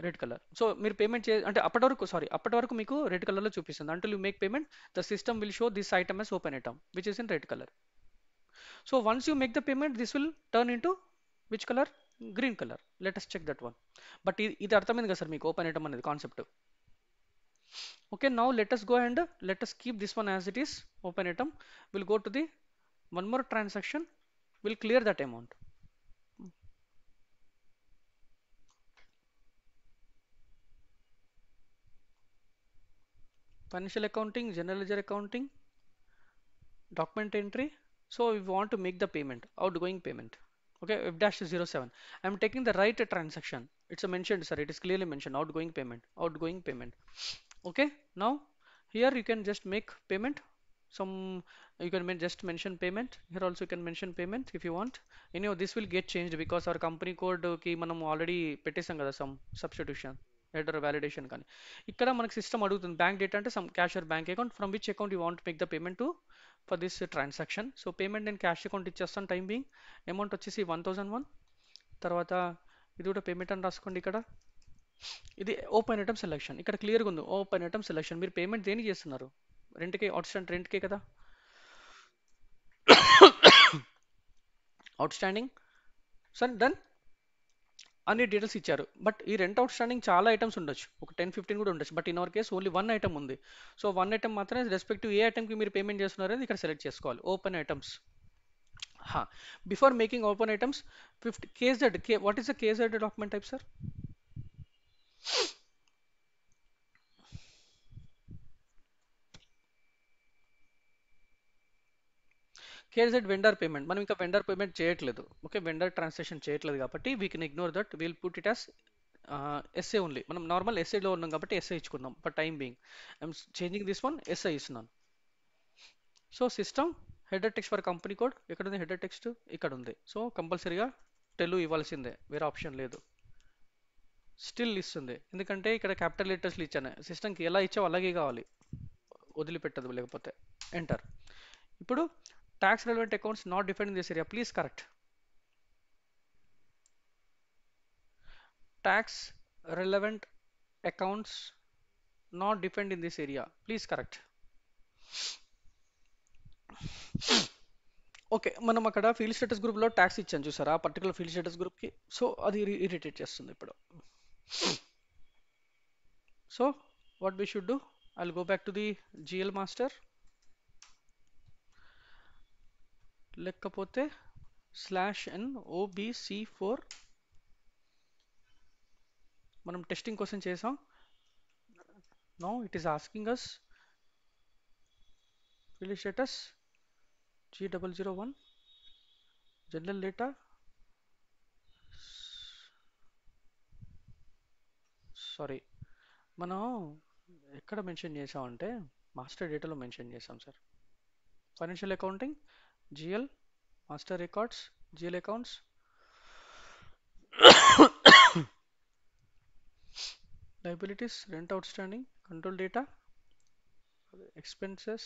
red colour. So మీరు పేమెంట్ అంటే అప్పటి వరకు మీకు రెడ్ కలర్లో చూపిస్తుంది. Until you make payment, the system will show this item as open item which is in red colour. So once you make the payment, this will turn into which colour? Green colour. Let us check that one. But ఇది అర్థమైంది కదా sir మీకు, open item అనేది concept. Okay, now let us go and let us keep this one as it is, open item. We'll go to the one more transaction, we'll clear that amount. Financial accounting, general ledger accounting, document entry. So we want to make the payment, outgoing payment. Okay, F-07. I'm taking the right transaction. It's a mentioned, sir. It is clearly mentioned, outgoing payment, outgoing payment. Okay, now here you can just make payment. Some you can just mention payment. Here also you can mention payment if you want. Anyhow, this will get changed because our company code ki manam already పెట్టేసాం కదా some substitution header validation కానీ. ఇక్కడ మనకి system అడుగుతుంది bank data అంటే some cash or bank account, from which account you want make the payment to for this transaction. So payment నేను cash account ఇచ్చేస్తాను time being. Amount వచ్చేసి 1001. తర్వాత ఇది కూడా పేమెంట్ అని రాసుకోండి. ఇక్కడ ఇది ఓపెన్ ఐటమ్ సెలెక్షన్, ఇక్కడ క్లియర్గా ఉంది ఓపెన్ ఐటమ్ సెలెక్షన్. మీరు పేమెంట్ దేనికి చేస్తున్నారు? రెంట్కే, అవుట్ స్టాండ్ రెంట్కే కదా, అవుట్ స్టాండింగ్. సార్ డన్, అన్ని డీటెయిల్స్ ఇచ్చారు. బట్ ఈ రెంట్ అవుట్ స్టాండింగ్ చాలా ఐటమ్స్ ఉండొచ్చు, ఒక 10-15 కూడా ఉండొచ్చు. But in our case only one item ఉంది. సో వన్ ఐటమ్ మాత్రమే రెస్పెక్టివ్ ఏ ఐటమ్కి మీరు పేమెంట్ చేస్తున్నారు అనేది ఇక్కడ సెలెక్ట్ చేసుకోవాలి. Open items. Before making open items, KZ, what is the KZ document type sir? KZ vendor payment, మనం ఇంకా వెండర్ పేమెంట్ చేయట్లేదు. ఓకే, వెండర్ ట్రాన్సాక్షన్ చేయట్లేదు కాబట్టి we can ignore that, will put it as SA only. మనం normal ఎస్ఏలో ఉన్నాం కాబట్టి SA ఇచ్చుకుందాం for time being. I'm changing this one, SI ఇస్తున్నాను. So system header text for company code, ఎక్కడ ఉంది హెడర్ టెక్స్ట్? ఇక్కడ ఉంది. సో కంపల్సరీగా టెలు ఇవ్వాల్సిందే, వేరే ఆప్షన్ లేదు. స్టిల్ ఇస్తుంది ఎందుకంటే ఇక్కడ క్యాపిటల్ లెటర్స్లు ఇచ్చాను. సిస్టమ్కి ఎలా ఇచ్చావు అలాగే కావాలి, వదిలిపెట్టదు లేకపోతే. ఎంటర్. ఇప్పుడు tax relevant accounts not define in this area, please correct. Tax relevant accounts not defined in this area. Please correct. Okay, మనం అక్కడ ఫీల్డ్ స్టేటస్ గ్రూప్లో ట్యాక్స్ ఇచ్చాను చూసారా, ఆ పర్టికులర్ ఫీల్డ్ స్టేటస్ గ్రూప్కి. సో అది ఇరిటేట్ చేస్తుంది ఇప్పుడు. So what we should do, I'll go back to the GL master. లేకపోతే /n obc4 మనం టెస్టింగ్ కోసం చేసాం. Now it is asking us field status G001 general data. Sorry, మనం ఎక్కడ మెన్షన్ చేసామంటే మాస్టర్ డేటాలో మెన్షన్ చేసాం sir. Financial accounting GL master records GL accounts, liabilities rent outstanding control data, expenses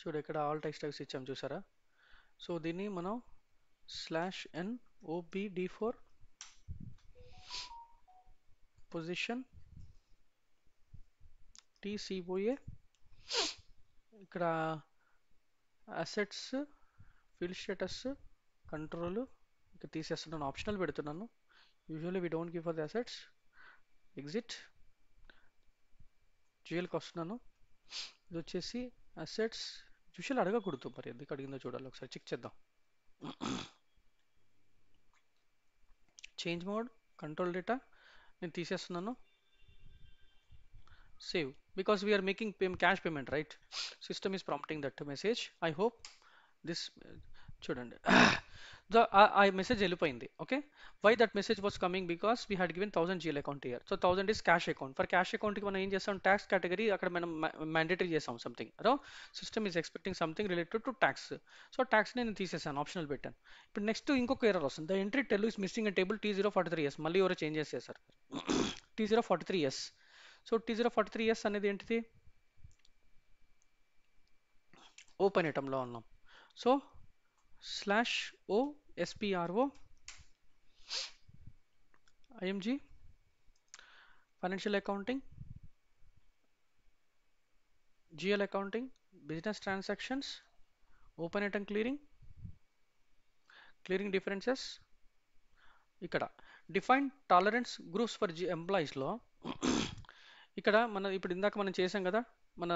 చూడు ఇక్కడ ఆల్ టెక్స్ట్ టైప్స్ ఇచ్చాం చూసారా. So దీన్ని మనం /n obd4 పొజిషన్ tcoa ఇక్కడ అసెట్స్ ఫీల్డ్ స్టేటస్ కంట్రోల్ ఇక్కడ తీసేస్తున్నాను, ఆప్షనల్ పెడుతున్నాను. Usually we don't give for the assets. Exit జిఎల్కి వస్తున్నాను. ఇది వచ్చేసి అసెట్స్. యూజువల్ అడగకూడదు, మరి ఎందుకు అడిగిందో చూడాలి, ఒకసారి చెక్ చేద్దాం. చేంజ్ మోడ్ కంట్రోల్ డేటా నేను తీసేస్తున్నాను. Save, because we are making cash payment, right? System is prompting that message. I hope this చూడండి ఆ మెసేజ్ వెళ్ళిపోయింది. Okay, why that message was coming, because we had given 1000 GL account year. So 1000 is cash account. For cash అకౌంట్కి మనం ఏం చేస్తాం, tax category అక్కడ మనం mandatory చేసాం సంథింగ్. రో system is expecting something related to tax. So tax నేను తీసేసాను, ఆప్షనల్ పెట్టాను. ఇప్పుడు నెక్స్ట్ ఇంకొక ఎర్రర్ వస్తుంది, the entry tell is missing a table T043S. మళ్ళీ ఎవరో చేంజెస్ చేశారు. T043S. సో T043S అనేది ఏంటిది, ఓపెన్ ఐటమ్లో ఉన్నాం. So /ospro img financial accounting GL accounting business transactions open item clearing differences. ఇక్కడ డిఫైన్ టాలరెన్స్ గ్రూప్స్ ఫర్ ఎంప్లాయీస్లో ఇక్కడ ఇప్పుడు ఇందాక మనం చేసాం కదా, మన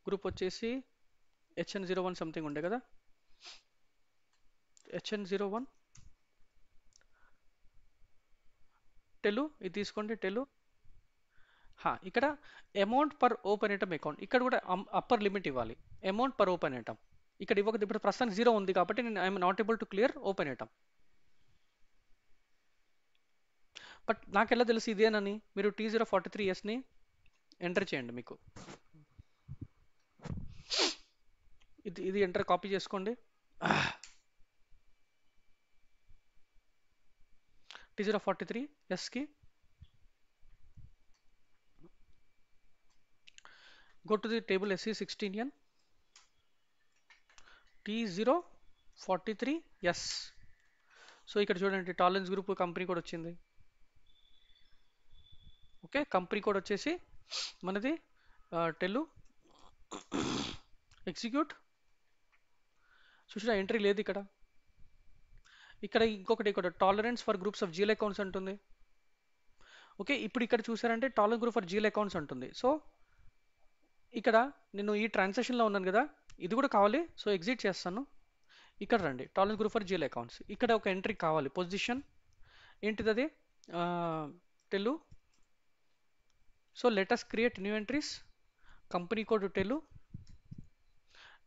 గ్రూప్ వచ్చేసి HN01 సంథింగ్ ఉండే కదా, HN01 టెలు, ఇది తీసుకోండి టెలు. ఇక్కడ amount per open item account, ఇక్కడ కూడా అప్పర్ లిమిట్ ఇవ్వాలి. అమౌంట్ పర్ ఓపెన్ ఐటమ్ ఇక్కడ ఇవ్వకూడదు. ఇప్పుడు ప్రస్తుతానికి 0 ఉంది కాబట్టి నేను I'm not able to clear open item. But నాకెలా తెలుసు ఇదేనని, మీరు T043Sని ఎంటర్ చేయండి. మీకు ఇది ఎంటర్ కాపీ చేసుకోండి. T043Sకి go to the table SC16N T043S. So ఇక్కడ చూడండి టాలరెన్స్ గ్రూప్ కంపెనీ కోడ్ వచ్చింది. ఓకే, కంపెనీ కోడ్ వచ్చేసి మనది టెలు. ఎగ్జిక్యూట్. చూసినా ఎంట్రీ లేదు ఇక్కడ. ఇక్కడ ఇంకొకటి ఇక్కడ tolerance for groups of GL accounts అంటుంది. ఓకే, ఇప్పుడు ఇక్కడ చూసారంటే tolerance group for GL accounts అంటుంది. సో ఇక్కడ నేను ఈ ట్రాన్సాక్షన్లో ఉన్నాను కదా, ఇది కూడా కావాలి. సో ఎగ్జిట్ చేస్తాను. ఇక్కడ రండి, tolerance group for GL accounts. ఇక్కడ ఒక ఎంట్రీ కావాలి, పొజిషన్ ఏంటిది అది, టెలు. So let's create new entries. Company code టెలు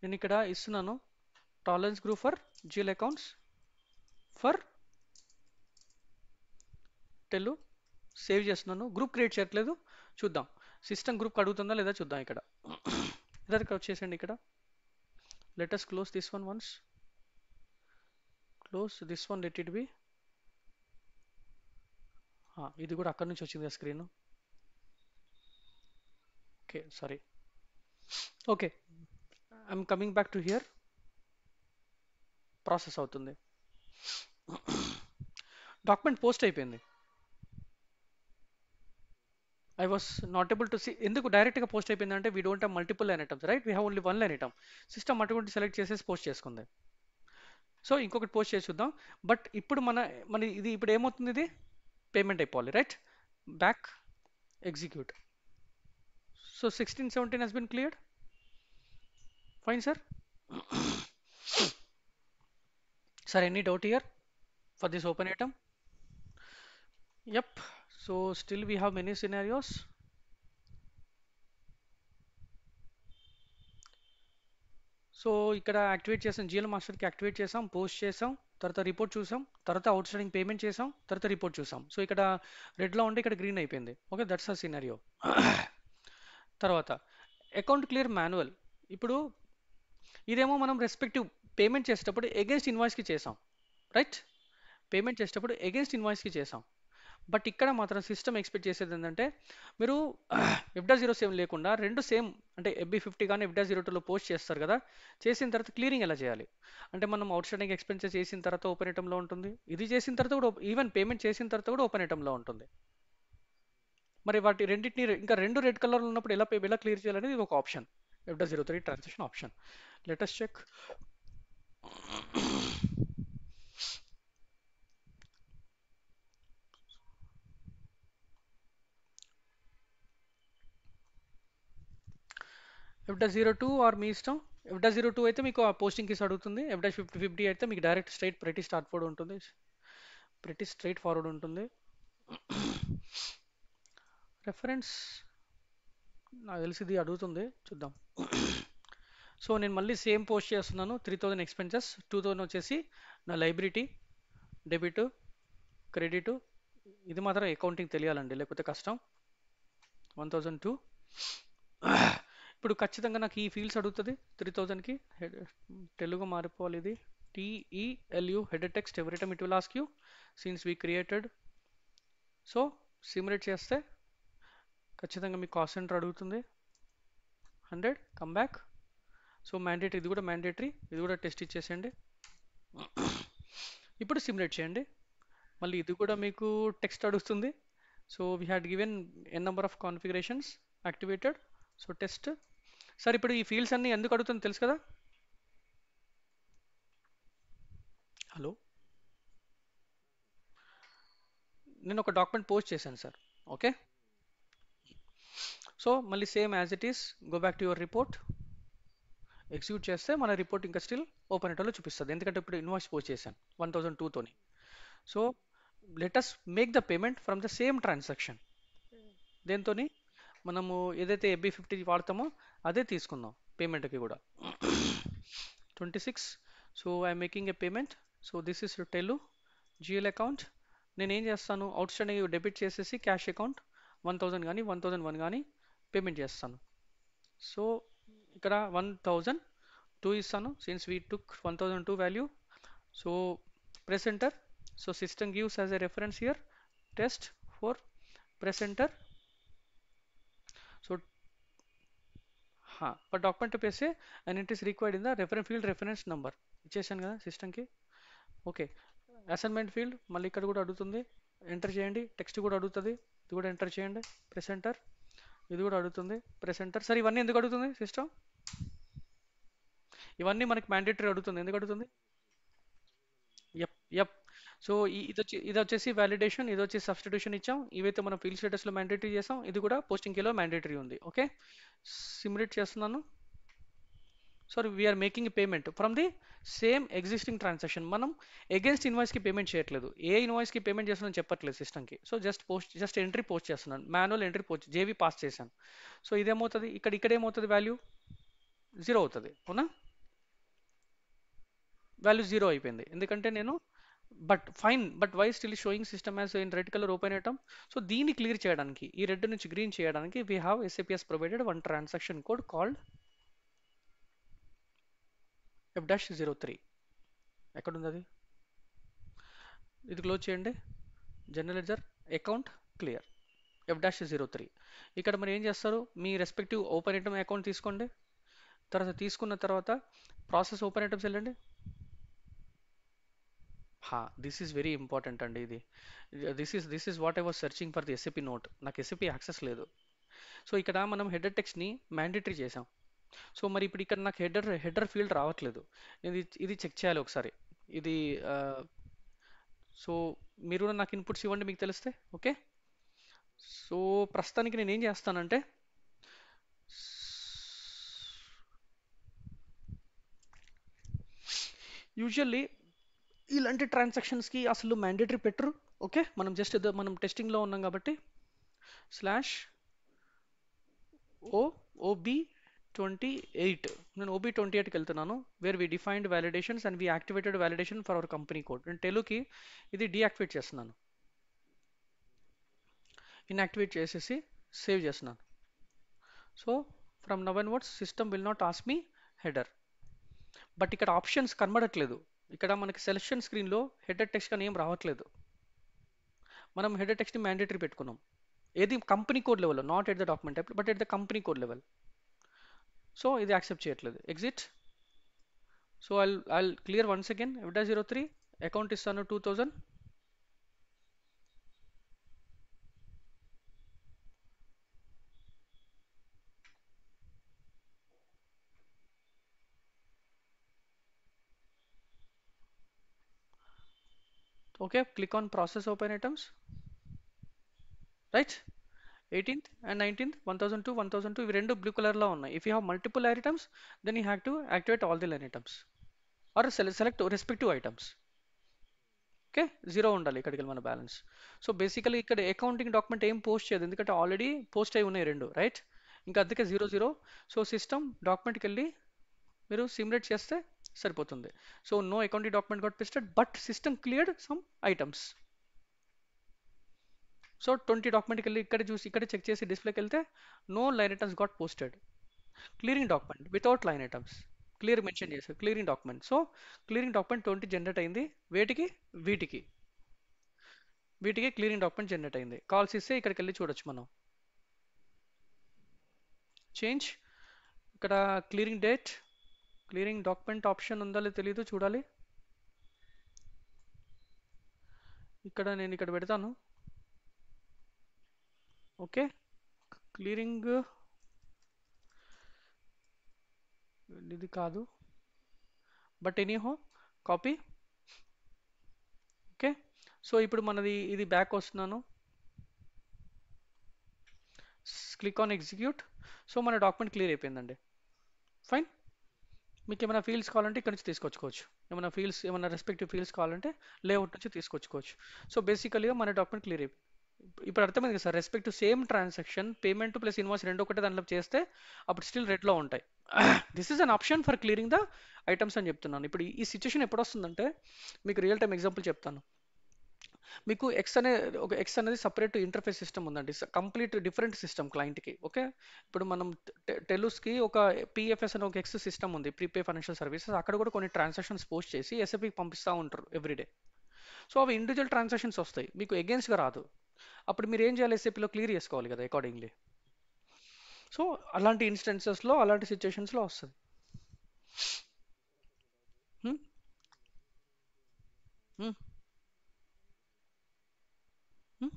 నేను ఇక్కడ ఇస్తున్నాను. Tolerance group for GL accounts for టెలు. సేవ్ చేస్తున్నాను. గ్రూప్ క్రియేట్ చేయట్లేదు, చూద్దాం సిస్టమ్ గ్రూప్ అడుగుతుందా లేదా చూద్దాం. ఇక్కడ ఇక్కడ వచ్చేసండి. ఇక్కడ let us close this one once. Close this one, let it be. ఇది కూడా అక్కడ నుంచి వచ్చింది screen. Okay, sorry. Okay, I'm coming back to here. Process అవుతుంది. డాక్యుమెంట్ పోస్ట్ అయిపోయింది. I was not able to see ఎందుకు డైరెక్ట్గా పోస్ట్ అయిపోయింది అంటే we don't have multiple line items right, we have only one line item. System అటువంటి select చేసేసి పోస్ట్ చేసుకుంది. సో ఇంకొకటి పోస్ట్ చేసి చూద్దాం. బట్ ఇప్పుడు మన ఇది ఇప్పుడు ఏమవుతుంది, ఇది పేమెంట్ అయిపోవాలి right. Back, execute. So 1617 has been cleared. Fine, sir. Sir, any doubt here for this open item? Yep. So still we have many scenarios. So ఇక్కడ యాక్టివేట్ చేసాం, జిఎల్ మాస్టర్కి యాక్టివేట్ చేసాం, పోస్ట్ చేసాం, తర్వాత రిపోర్ట్ చూసాం, తర్వాత out standing payment చేసాం, తర్వాత రిపోర్ట్ చూసాం. సో ఇక్కడ రెడ్లో ఉంటే ఇక్కడ గ్రీన్ అయిపోయింది. Okay, that's a scenario. తర్వాత అకౌంట్ క్లియర్ మాన్యువల్. ఇప్పుడు ఇదేమో మనం రెస్పెక్టివ్ పేమెంట్ చేసేటప్పుడు ఎగెన్స్ట్ ఇన్వాయిస్కి చేసాం రైట్. పేమెంట్ చేసేటప్పుడు ఎగెన్స్ట్ ఇన్వాయిస్కి చేసాం. బట్ ఇక్కడ మాత్రం సిస్టమ్ ఎక్స్పెక్ట్ చేసేది ఏంటంటే మీరు FDA07 లేకుండా రెండు సేమ్ అంటే FB50 కానీ FDA02లో పోస్ట్ చేస్తారు కదా, చేసిన తర్వాత క్లియరింగ్ ఎలా చేయాలి అంటే మనం అవుట్ స్టాండింగ్ ఎక్స్పెన్సెస్ చేసిన తర్వాత ఓపెన్ ఐటమ్లో ఉంటుంది, ఇది చేసిన తర్వాత కూడా ఈవెన్ పేమెంట్ చేసిన తర్వాత కూడా ఓపెన్ ఐటమ్లో ఉంటుంది. మరి వాటి రెండింటిని ఇంకా రెండు రెడ్ కలర్లో ఉన్నప్పుడు ఎలా క్లియర్ చేయాలనేది ఇది ఒక option, FDA03 transaction option. Let's check. FDA02 or మీ ఇష్టం. FDA02 అయితే మీకు ఆ పోస్టింగ్ కేసు అడుగుతుంది, FDA50 అయితే మీకు డైరెక్ట్ స్ట్రైట్ ప్రతి స్ట్రైట్ ఫార్వర్డ్ ఉంటుంది. రెఫరెన్స్ నాకు తెలిసి ఇది అడుగుతుంది, చూద్దాం. సో నేను మళ్ళీ సేమ్ పోస్ట్ చేస్తున్నాను. 3000 ఎక్స్పెన్సెస్, 2000 వచ్చేసి నా లైబిలిటీ, డెబిట్, క్రెడిట్. ఇది మాత్రం అకౌంటింగ్ తెలియాలండి, లేకపోతే కష్టం. 1002. ఇప్పుడు ఖచ్చితంగా నాకు ఈ ఫీల్డ్స్ అడుగుతుంది 3000కి. తెలుగు మారిపోవాలి ఇది. TELU header text every time it will ask you since we created. So simulate చేస్తే ఖచ్చితంగా మీకు కాస్ట్ సెంటర్ అడుగుతుంది. 100 కమ్ బ్యాక్. సో మ్యాండేటరీ, ఇది కూడా మ్యాండేటరీ, ఇది కూడా టెస్ట్ ఇచ్చేసేయండి. ఇప్పుడు సిమ్యులేట్ చేయండి. మళ్ళీ ఇది కూడా మీకు టెక్స్ట్ అడుగుతుంది. So we had given n number of configurations activated. So test. Sir ఇప్పుడు ఈ ఫీల్డ్స్ అన్ని ఎందుకు అడుగుతుంది తెలుసు కదా. హలో, నేను ఒక డాక్యుమెంట్ పోస్ట్ చేశాను సార్. ఓకే, సో మళ్ళీ same as it is go back to your report. Execute చేస్తే మన రిపోర్ట్ ఇంకా స్టిల్ ఓపెన్ ఐటమ్లో చూపిస్తుంది, ఎందుకంటే ఇప్పుడు ఇన్వాయిస్ పోస్ట్ చేశాను 1002తోని. So let's make the payment from the same transaction. దేంతోని మనము ఏదైతే FB50 వాడతామో అదే తీసుకుందాం పేమెంట్కి కూడా. 26. So I'm making a payment. So this is టెలు జిఎల్ అకౌంట్. నేను ఏం చేస్తాను, అవుట్ స్టాండింగ్ డెబిట్ చేసేసి క్యాష్ అకౌంట్ 1000 కానీ 1001 కానీ పేమెంట్ చేస్తాను. సో ఇక్కడ 1002 ఇస్తాను since we took 1002 value. So press enter. So system gives as a reference here test for press enter. So पर डॉक्यूमेंट पे and it is required in the reference field reference number ఇచ్చేసాను కదా సిస్టమ్కి. Okay, assignment field మళ్ళీ ఇక్కడ కూడా అడుగుతుంది, enter చేయండి. టెక్స్ట్ కూడా అడుగుతుంది, ఇది కూడా ఎంటర్ చేయండి. Press enter. ఇది కూడా అడుగుతుంది, ప్రెస్ ఎంటర్. సరే ఇవన్నీ ఎందుకు అడుగుతుంది సిస్టమ్, ఇవన్నీ మనకి మ్యాండేటరీ అడుగుతుంది, ఎందుకు అడుగుతుంది. Yup yup. సో ఇది వచ్చేసి వ్యాలిడేషన్, ఇది వచ్చేసి సబ్స్టిట్యూషన్ ఇచ్చాం. ఇవైతే మనం ఫీల్డ్ స్టేటస్లో మ్యాండేటరీ చేసాం, ఇది కూడా పోస్టింగ్ కేలో మ్యాండేటరీ ఉంది. ఓకే, సిమ్యులేట్ చేస్తున్నాను. Sorry, we're making payment from the same existing transaction. మనం అగేన్స్ట్ ఇన్వాయిస్కి పేమెంట్ చేయట్లేదు, ఏ ఇన్వాయిస్కి పేమెంట్ చేస్తున్నాను చెప్పట్లేదు సిస్టమ్కి. సో జస్ట్ ఎంట్రీ పోస్ట్ చేస్తున్నాను, manual entry post JV pass చేశాను. సో ఇదేమవుతుంది, ఇక్కడ ఏమవుతుంది, వాల్యూ 0 అవుతుంది. అవునా, వాల్యూ 0 అయిపోయింది ఎందుకంటే నేను but fine. But why still showing system as in red colour open item. So దీన్ని క్లియర్ చేయడానికి, ఈ రెడ్ నుంచి గ్రీన్ చేయడానికి we have SAPS provided one transaction code called F-03. ఎక్కడుంది అది, ఇది క్లోజ్ చేయండి. General ledger account clear F-03. ఇక్కడ మరి ఏం చేస్తారు, మీ రెస్పెక్టివ్ ఓపెన్ ఐటమ్ అకౌంట్ తీసుకోండి. తర్వాత తీసుకున్న తర్వాత ప్రాసెస్ ఓపెన్ ఐటమ్స్ వెళ్ళండి. దిస్ ఈస్ వెరీ ఇంపార్టెంట్ అండి ఇది. This is what I was searching for the SAP note. నాకు ఎస్ఏపి యాక్సెస్ లేదు. సో ఇక్కడ మనం హెడర్ టెక్స్ట్ని మ్యాండేటరీ చేసాం. సో మరి ఇప్పుడు ఇక్కడ నాకు హెడర్ ఫీల్డ్ రావట్లేదు. ఇది చెక్ చేయాలి ఒకసారి. ఇది సో మీరు కూడా నాకు ఇన్పుట్స్ ఇవ్వండి మీకు తెలిస్తే. ఓకే. సో ప్రస్తుతానికి నేను ఏం చేస్తానంటే యూజువల్లీ ఇలాంటి ట్రాన్సాక్షన్స్కి అసలు మ్యాండేటరీ పెట్టరు. ఓకే, మనం జస్ట్ మనం టెస్టింగ్లో ఉన్నాం కాబట్టి స్లాష్ ఓబి 28, నేను OB28కి వెళ్తున్నాను. Where we defined validations and we activated validation for our company code. నేను టెలుకి ఇది డీయాక్టివేట్ చేస్తున్నాను. ఇన్యాక్టివేట్ చేసేసి సేవ్ చేస్తున్నాను. So from now onwards system will not ask me header. But ఇక్కడ ఆప్షన్స్ కనబడట్లేదు. ఇక్కడ మనకి సెలెక్షన్ స్క్రీన్లో హెడర్ టెక్స్ట్ అని ఏం రావట్లేదు. మనం హెడర్ టెక్స్ట్ని మ్యాండేటరీ పెట్టుకున్నాం. ఏది company code level, not at the document type but at the company code level. So ఇది యాక్సెప్ట్ చేయట్లేదు. Exit. So I'll clear once again. EBITDA03 account ఇస్తాను 2000. Okay, click on process open items. Right. 18th and 19th 1002 1002 ఇవి రెండు blue కలర్లో ఉన్నాయి. If you have multiple items then you have to activate all the line items or select respective items. Okay, zero ఉండాలి ఇక్కడికి వెళ్ళి మన balance. So basically ఇక్కడ accounting document ఏం పోస్ట్ చేయదు, ఎందుకంటే ఆల్రెడీ పోస్ట్ అయి ఉన్నాయి రెండు. రైట్. ఇంకా అందుకే 00. సో సిస్టమ్ డాక్యుమెంట్కి వెళ్ళి మీరు సిమ్యులేట్ చేస్తే సరిపోతుంది. So no accounting document got posted but system cleared some items. So 20 డాక్యుమెంట్కి వెళ్ళి ఇక్కడ చూసి ఇక్కడ చెక్ చేసి డిస్ప్లేకి వెళ్తే no line items got posted. Clearing document without line items clear mention చేశారు clearing document. So clearing document 20 generate అయింది. వేటికి వీటికి వీటికి క్లియరింగ్ డాక్యుమెంట్ జనరేట్ అయింది. కాల్స్ ఇస్తే ఇక్కడికి వెళ్ళి చూడొచ్చు మనం. చేంజ్ ఇక్కడ clearing date clearing document option ఉందో లేదో తెలియదు, చూడాలి. ఇక్కడ నేను ఇక్కడ పెడతాను. ఓకే, క్లియరింగ్ ఇది కాదు but anyhow copy. Okay, so ఇప్పుడు మనది ఇది బ్యాక్ వస్తున్నాను. Click on execute. సో మన డాక్యుమెంట్ క్లియర్ అయిపోయిందండి. ఫైన్. మీకు ఏమైనా ఫీల్డ్స్ కావాలంటే ఇక్కడ నుంచి తీసుకొచ్చుకోవచ్చు. ఏమైనా రెస్పెక్టివ్ ఫీల్డ్స్ కావాలంటే లేఅవుట్ నుంచి తీసుకొచ్చుకోవచ్చు. సో బేసికల్గా మన డాక్యుమెంట్ క్లియర్ అయిపోయింది. ఇప్పుడు అర్థమైంది కదా sir. Respective same transaction payment plus invoice రెండు ఒకటే దాంట్లో చేస్తే అప్పుడు స్టిల్ రెడ్లో ఉంటాయి. This is an option for clearing the items అని చెప్తున్నాను. ఇప్పుడు ఈ సిచ్యువేషన్ ఎప్పుడు వస్తుందంటే మీకు రియల్ టైమ్ ఎగ్జాంపుల్ చెప్తాను. మీకు ఎక్స్ అనేది సపరేట్ ఇంటర్ఫేస్ సిస్టమ్ ఉందండి. కంప్లీట్ డిఫరెంట్ సిస్టమ్ క్లయింట్కి. ఓకే, ఇప్పుడు మనం టెలుస్కి ఒక పిఎఫ్ఎస్ అని ఒక ఎక్స్ సిస్టమ్ ఉంది, ప్రీపే ఫైనాన్షియల్ సర్వీసెస్. అక్కడ కూడా కొన్ని ట్రాన్సాక్షన్స్ పోస్ట్ చేసి ఎస్ఏపీకి పంపిస్తూ ఉంటారు ఎవ్రీడే. సో అవి ఇండివిజువల్ ట్రాన్సాక్షన్స్ వస్తాయి, మీకు అగేన్స్ట్గా రాదు. అప్పుడు మీరు ఏం చేయాలి, ఎస్ఏపీలో క్లియర్ చేసుకోవాలి కదా అకార్డింగ్లీ. సో అలాంటి ఇన్స్టెన్సెస్లో అలాంటి సిచ్యువేషన్స్లో వస్తుంది. హ్మ్? హ్మ్? హ్మ్?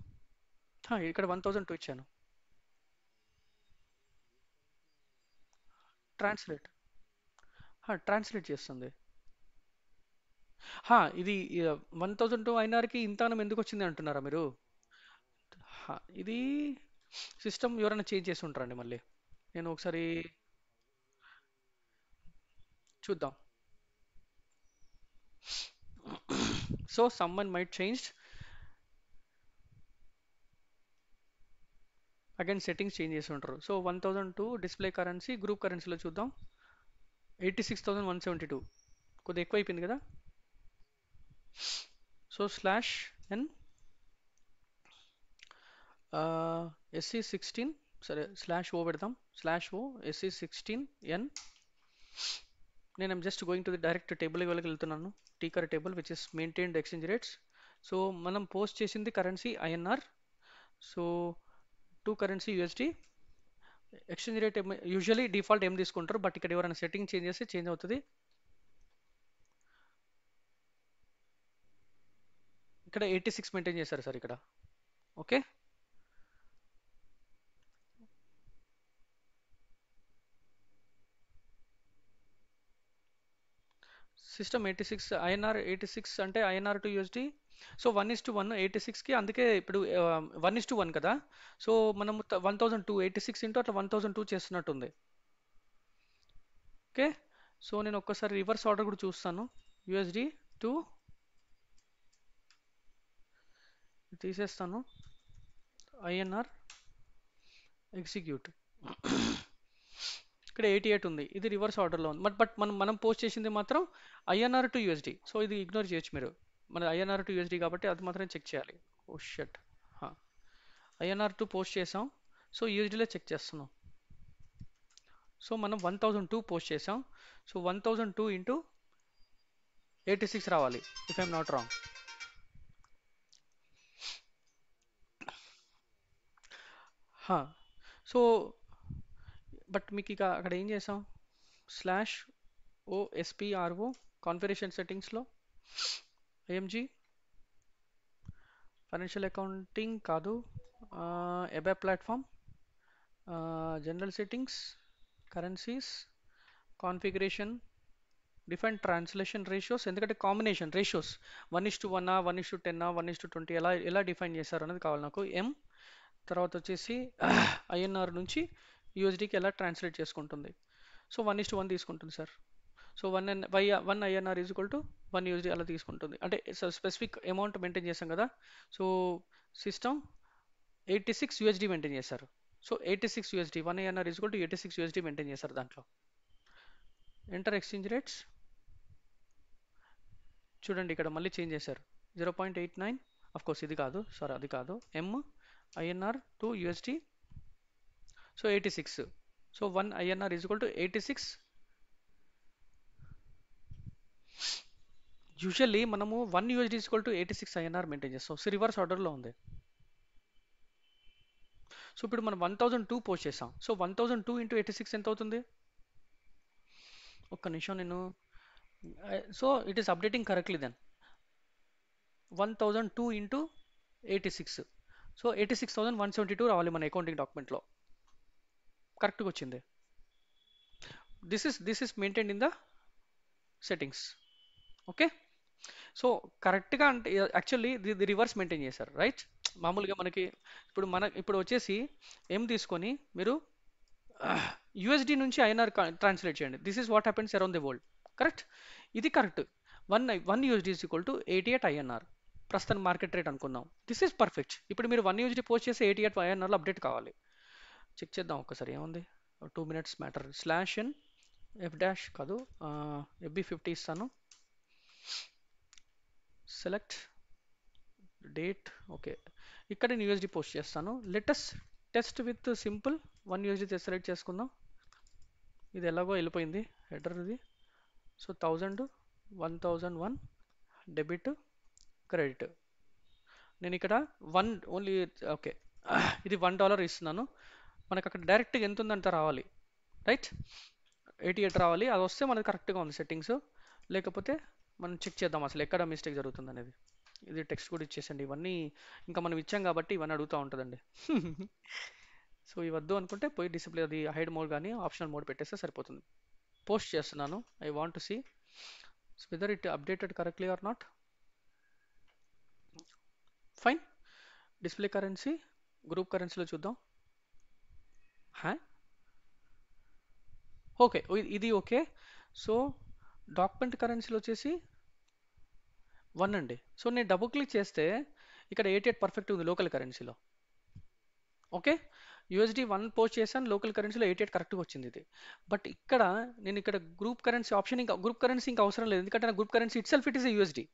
ఇక్కడ 1002 ఇచ్చాను. ట్రాన్స్లేట్ ట్రాన్స్లేట్ చేస్తుంది. ఇది 1002 అయినారికి ఇంతనం ఎందుకు వచ్చింది అంటున్నారా మీరు? ఇది సిస్టమ్ ఎవరైనా చేంజ్ చేసి ఉంటారండి. మళ్ళీ నేను ఒకసారి చూద్దాం. So someone might change again, settings change చేసి ఉంటారు. సో 1002 డిస్ప్లే కరెన్సీ గ్రూప్ కరెన్సీలో చూద్దాం. 86,172 కొద్దిగా ఎక్కువ అయిపోయింది కదా. సో స్లాష్ ఎన్ SC16, సరే స్లాష్ ఓ పెడతాం. Slash O SC16N. నేను just going to the direct table లెవెల్కి వెళ్తున్నాను. టీకర్ table which is maintained exchange rates. So మనం పోస్ట్ చేసింది currency INR. So to currency USD. Exchange rate usually default ఏం తీసుకుంటారు, బట్ ఇక్కడ ఎవరైనా సెట్టింగ్ చేంజ్ చేస్తే చేంజ్ అవుతుంది. ఇక్కడ 86 మెయింటైన్ చేశారు సార్ ఇక్కడ. ఓకే, సిస్టమ్ 86 ఐఎన్ఆర్ 86 అంటే ఐఎన్ఆర్ టు యూఎస్డి. సో 1:1 86కి, అందుకే ఇప్పుడు 1:1 కదా. సో మనం 1002 86 ఇంటూ అట్లా 1002 చేస్తున్నట్టుంది. ఓకే, సో నేను ఒక్కసారి రివర్స్ ఆర్డర్ కూడా చూస్తాను. యూఎస్డి టు తీసేస్తాను, ఐఎన్ఆర్ ఎగ్జిక్యూట్. ఇక్కడ 88 ఉంది, ఇది రివర్స్ ఆర్డర్లో ఉంది. బట్ మనం పోస్ట్ చేసింది మాత్రం ఐఎన్ఆర్ టు యూఎస్డి. సో ఇది ఇగ్నోర్ చేయొచ్చు మీరు, మన ఐఎన్ఆర్ టు యూఎస్డి కాబట్టి అది మాత్రం చెక్ చేయాలి. Oh shut, INR to post చేసాం, సో యూఎస్డీలో చెక్ చేస్తున్నాం. సో మనం 1002 పోస్ట్ చేసాం, సో 1002 ఇంటూ 86 రావాలి if I'm not wrong. So but మీకు ఇక అక్కడ ఏం చేసాం, స్లాష్ ఓఎస్పిఆర్ఓ కాన్ఫిగరేషన్ సెట్టింగ్స్లో ఏఎంజీ ఫైనాన్షియల్ అకౌంటింగ్ కాదు, ఎబా platform, general settings, currencies, configuration, different translation ratios. ఎందుకంటే కాంబినేషన్ రేషియోస్ 1:1 1:10 1:20 ఎలా డిఫైన్ చేశారు అనేది కావాలి నాకు. తర్వాత వచ్చేసి ఐఎన్ఆర్ నుంచి యూఎస్డికి ఎలా ట్రాన్స్లేట్ చేసుకుంటుంది. సో 1:1 తీసుకుంటుంది sir. So 1 INR is equal to 1 USD అలా తీసుకుంటుంది. అంటే స్పెసిఫిక్ అమౌంట్ మెయింటైన్ చేసాం కదా. సో సిస్టమ్ 86 యూఎస్డి మెయింటైన్ చేశారు. So 86 USD 1 INR is equal to 86 USD maintain చేశారు దాంట్లో. ఎంటర్ ఎక్స్చేంజ్ రేట్స్ చూడండి, ఇక్కడ మళ్ళీ చేంజ్ చేశారు 0.89. అఫ్ కోర్స్ ఇది కాదు సార్, అది కాదు, INR to USD. So 86, so 1 INR is equal to 86. Usually మనము 1 USD is equal to 86 INR maintain చేస్తాం. సో రివర్స్ ఆర్డర్లో ఉంది. సో ఇప్పుడు మనం 1002 పోస్ట్ చేసాం. సో 1002 ఇంటూ 86 ఎంత అవుతుంది? ఒక్క నిమిషం నేను, so it is updating correctly then. 1002 into 86, so 86,172 రావాలి మన అకౌంటింగ్ డాక్యుమెంట్లో. కరెక్ట్గా వచ్చింది. This is maintain in the settings. Okay, so కరెక్ట్గా అంటే యాక్చువల్లీ ఇది రివర్స్ మెయింటైన్ చేశారు, రైట్. మామూలుగా మనకి ఇప్పుడు వచ్చేసి ఏం తీసుకొని మీరు యూఎస్డి నుంచి ఐఎన్ఆర్ ట్రాన్స్లేట్ చేయండి. This is what happens around the world, correct. ఇది correct. 1 USD is equal to 88 INR, ప్రస్తుతం మార్కెట్ రేట్ అనుకుందాం. This is perfect. ఇప్పుడు మీరు 1 యూఎస్డి పోస్ట్ చేసి 88 ఐఎన్ఆర్లో అప్డేట్ కావాలి. చెక్ చేద్దాం ఒకసారి ఏముంది. 2 minutes matter. Slash N F dash కాదు, FB50 ఇస్తాను. Select date, okay. ఇక్కడ నేను యూఎస్డి పోస్ట్ చేస్తాను. Let us test with simple 1 USD select చేసుకుందాం. ఇది ఎలాగో వెళ్ళిపోయింది హెడర్ ఇది. So 1000 1001 debit credit. నేను ఇక్కడ 1 ఓన్లీ, ఓకే, ఇది $1 ఇస్తున్నాను. మనకు అక్కడ డైరెక్ట్గా ఎంత ఉందంత రావాలి, రైట్. 88 రావాలి. అది వస్తే మనది కరెక్ట్గా ఉంది సెట్టింగ్స్. లేకపోతే మనం చెక్ చేద్దాం అసలు ఎక్కడ మిస్టేక్ జరుగుతుంది అనేది. ఇది టెక్స్ట్ కూడా ఇచ్చేసండి. ఇవన్నీ ఇంకా మనం ఇచ్చాం కాబట్టి ఇవన్నీ అడుగుతూ ఉంటుందండి. సో ఇవద్దు అనుకుంటే పోయి డిసిప్లే అది హైడ్ మోడ్ కానీ ఆప్షనల్ మోడ్ పెట్టేస్తే సరిపోతుంది. పోస్ట్ చేస్తున్నాను. I want to see whether it updated correctly or not. Fine. Display currency group కరెన్సీలో చూద్దాం. ఓకే, ఇది ఓకే. సో డాక్యుమెంట్ కరెన్సీలో వచ్చేసి 1 అండి. సో నేను డబుల్ క్లిక్ చేస్తే ఇక్కడ 88 పర్ఫెక్ట్ ఉంది లోకల్ కరెన్సీలో. ఓకే, యూఎస్డి 1 పోస్ట్ చేశాను, లోకల్ కరెన్సీలో 88 కరెక్ట్గా వచ్చింది ఇది. బట్ ఇక్కడ నేను ఇక్కడ గ్రూప్ కరెన్సీ ఆప్షన్, ఇంకా గ్రూప్ కరెన్సీ ఇంకా అవసరం లేదు, ఎందుకంటే నా group currency it self it is USD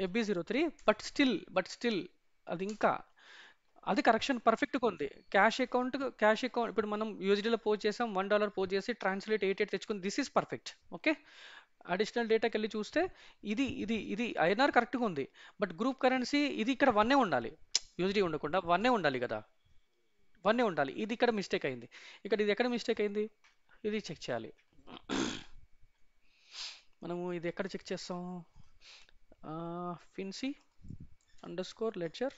FB03. But still అది ఇంకా అది కరెక్షన్ పర్ఫెక్ట్గా ఉంది. క్యాష్ అకౌంట్ ఇప్పుడు మనం యూఎస్డీలో పోస్ట్ చేసాం, $1 పోస్ట్ చేసి ట్రాన్స్లేట్ 88 తెచ్చుకుంది. This is perfect. Okay, additional డేటాకి వెళ్ళి చూస్తే ఇది ఐఎన్ఆర్ కరెక్ట్గా ఉంది. బట్ గ్రూప్ కరెన్సీ ఇది ఇక్కడ 1 ఉండాలి, యూఎస్డీ ఉండకుండా 1 ఉండాలి కదా, 1 ఉండాలి. ఇది ఇక్కడ మిస్టేక్ అయింది. ఇక్కడ ఇది ఎక్కడ మిస్టేక్ అయింది, ఇది చెక్ చేయాలి. మనము ఇది ఎక్కడ చెక్ చేస్తాం, ఫిన్సీ అండర్ స్కోర్ లెడ్జర్.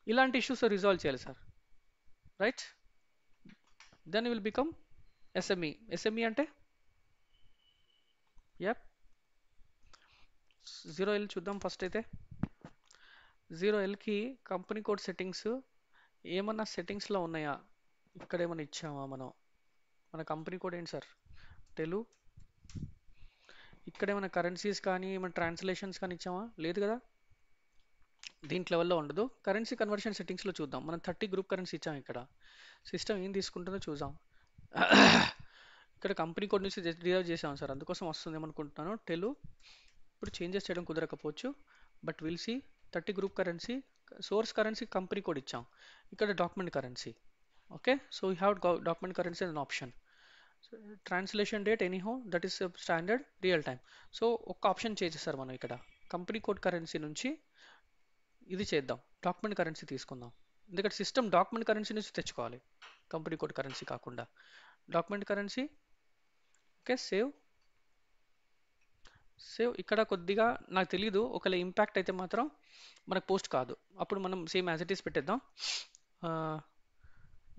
ఇలాంటి ఇష్యూస్ రిజాల్వ్ చేయాలి sir, right? Then will become SME. SME అంటే యప్ 0L చూద్దాం ఫస్ట్ అయితే. 0Lకి కంపెనీ కోడ్ సెట్టింగ్స్ ఏమన్నా సెట్టింగ్స్లో ఉన్నాయా? ఇక్కడ ఏమన్నా ఇచ్చామా మనం? మన కంపెనీ కోడ్ ఏంటి సార్? తెలుగు. ఇక్కడ ఏమైనా కరెన్సీస్ కానీ ఏమైనా ట్రాన్స్లేషన్స్ కానీ ఇచ్చామా? లేదు కదా, దీంట్ లెవెల్లో ఉండదు. కరెన్సీ కన్వర్షన్ సెట్టింగ్స్లో చూద్దాం. మనం 30 గ్రూప్ కరెన్సీ ఇచ్చాం. ఇక్కడ సిస్టమ్ ఏం తీసుకుంటుందో చూద్దాం. ఇక్కడ కంపెనీ కోడ్ నుంచి డిరైవ్ చేసాం సార్, అందుకోసం వస్తుంది ఏమనుకుంటున్నాను తెలుగు. ఇప్పుడు చేంజెస్ చేయడం కుదరకపోవచ్చు, but will see. 30 group currency, source currency company code ఇచ్చాం. ఇక్కడ document currency. Okay, so we have document currency an option. Translation date anyhow that is standard real time. సో ఒక్క ఆప్షన్ చేసేసారు మనం ఇక్కడ. కంపెనీ కోడ్ కరెన్సీ నుంచి ఇది చేద్దాం, డాక్యుమెంట్ కరెన్సీ తీసుకుందాం. ఎందుకంటే సిస్టమ్ డాక్యుమెంట్ కరెన్సీ నుంచి తెచ్చుకోవాలి, కంపెనీ కోడ్ కరెన్సీ కాకుండా. Document currency. Okay, save. Save. ఇక్కడ కొద్దిగా నాకు తెలియదు, ఒకవేళ ఇంపాక్ట్ అయితే మాత్రం మనకు పోస్ట్ కాదు, అప్పుడు మనం సేమ్ యాజ్ ఇట్ ఈస్ పెట్టేద్దాం.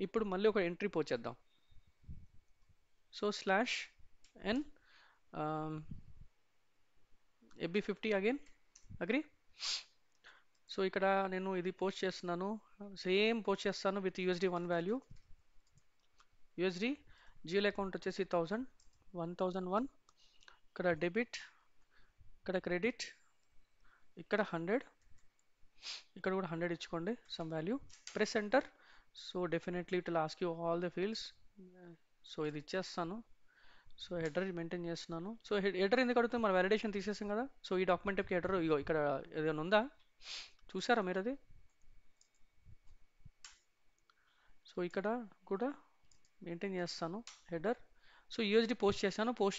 ఇప్పుడు మళ్ళీ ఒక ఎంట్రీ పోచేద్దాం. So /n AB50 again agree. సో ఇక్కడ నేను ఇది పోస్ట్ చేస్తున్నాను, సేమ్ పోస్ట్ చేస్తాను with USD 1 value. USD GL account వచ్చేసి 1000, 1001. ఇక్కడ డెబిట్, ఇక్కడ క్రెడిట్, ఇక్కడ 100, ఇక్కడ కూడా 100 ఇచ్చుకోండి some value. Press enter. So definitely it will ask you all the fields. So ఇది ఇచ్చేస్తాను. సో హెడర్ మెయింటైన్ చేస్తున్నాను. సో హెడర్ ఎందుకు అడుగుతుంది, మన వ్యాలిడేషన్ తీసేసాం కదా. సో ఈ డాక్యుమెంట్కి హెడర్ ఇగో ఇక్కడ ఏదైనా ఉందా చూసారా మీరు అది? సో ఇక్కడ కూడా మెయింటైన్ చేస్తాను హెడర్. సో USD పోస్ట్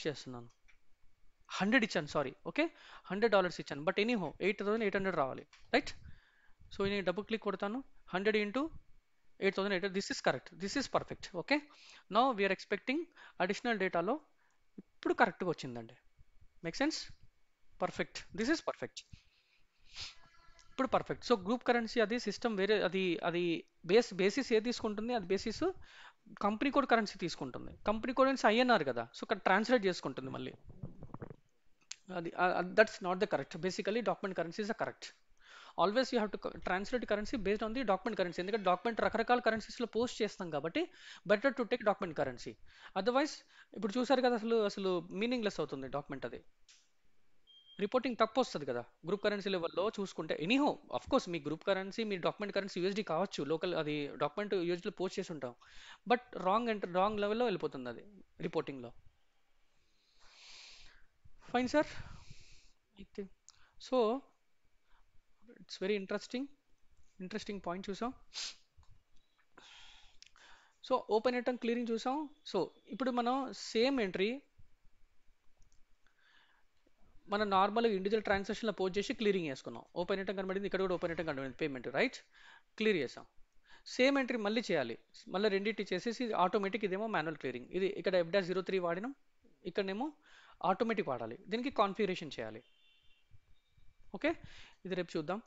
చేస్తున్నాను. 100 ఇచ్చాను, సారీ. ఓకే, $100 ఇచ్చాను, బట్ ఎనీహో 8800 రావాలి, రైట్? సో నేను డబుల్ క్లిక్ కొడతాను. 100 into 8800, this is correct, this is perfect. Okay, now we're expecting additional డేటాలో ఇప్పుడు కరెక్ట్గా వచ్చిందండి. Make sense? Perfect, this is perfect. ఇప్పుడు పర్ఫెక్ట్. సో గ్రూప్ కరెన్సీ అది సిస్టమ్ వేరే, అది అది బేసిస్ ఏది తీసుకుంటుంది, అది బేసిస్ కంపెనీ కోడ్ కరెన్సీ తీసుకుంటుంది. కంపెనీ కోడ్ నుంచి INR కదా, సో ఇక్కడ ట్రాన్స్లేట్ చేసుకుంటుంది మళ్ళీ. అది that's not the correct. Basically document currency is the correct. Always you have to translate currency based on the document currency. ఎందుకంటే డాక్యుమెంట్ రకరకాల కరెన్సీస్లో post చేస్తాం కాబట్టి better to take document currency. Otherwise ఇప్పుడు చూసారు కదా, అసలు అసలు మీనింగ్లెస్ అవుతుంది డాక్యుమెంట్. అది రిపోర్టింగ్ తప్పు వస్తుంది కదా గ్రూప్ కరెన్సీ లెవెల్లో చూసుకుంటే. ఎనీహో అఫ్ కోర్స్ మీ గ్రూప్ కరెన్సీ, మీ డాక్యుమెంట్ కరెన్సీ USD కావచ్చు, లోకల్ అది డాక్యుమెంట్ USDలో పోస్ట్ చేసి ఉంటాం, బట్ రాంగ్ లెవెల్లో వెళ్ళిపోతుంది అది రిపోర్టింగ్లో. Fine sir. So it's very interesting point చూసాం. సో ఓపెన్ ఐటమ్ క్లియరింగ్ చూసాం. సో ఇప్పుడు మనం సేమ్ ఎంట్రీ మనం నార్మల్గా ఇండివిజువల్ ట్రాన్సాక్షన్లో పోస్ట్ చేసి క్లియరింగ్ చేసుకున్నాం. ఓపెన్ ఐటమ్ కనబడింది, ఇక్కడ కూడా ఓపెన్ ఐటమ్ కనబడింది, పేమెంట్, రైట్? క్లియర్ చేసాం. సేమ్ ఎంట్రీ మళ్ళీ చేయాలి, మళ్ళీ రెండింటి చేసేసి ఆటోమేటిక్. ఇదేమో మాన్యువల్ క్లియరింగ్, ఇది ఇక్కడ F-03 వాడినాం, ఇక్కడనేమో ఆటోమేటిక్ వాడాలి. దీనికి కాన్ఫిగరేషన్ చేయాలి. ఓకే, ఇది రేపు చూద్దాం.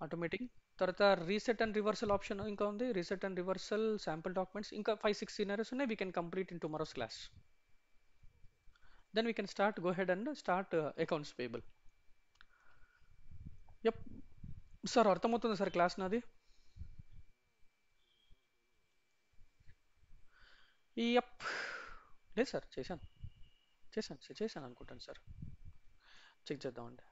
ఆటోమేటిక్ తర్వాత రీసెట్ అండ్ రివర్సల్ ఆప్షన్ ఇంకా ఉంది. Reset and reversal sample documents ఇంకా 5-6 సినారియోస్ ఉన్నాయి. We can complete in tomorrow's class. Then we can go ahead and start accounts payable. Yup sir, అర్థమవుతుంది సార్ క్లాస్ నాది? యప్ లేదు sir, చేశాను అనుకుంటాను sir. Check చేద్దామండి.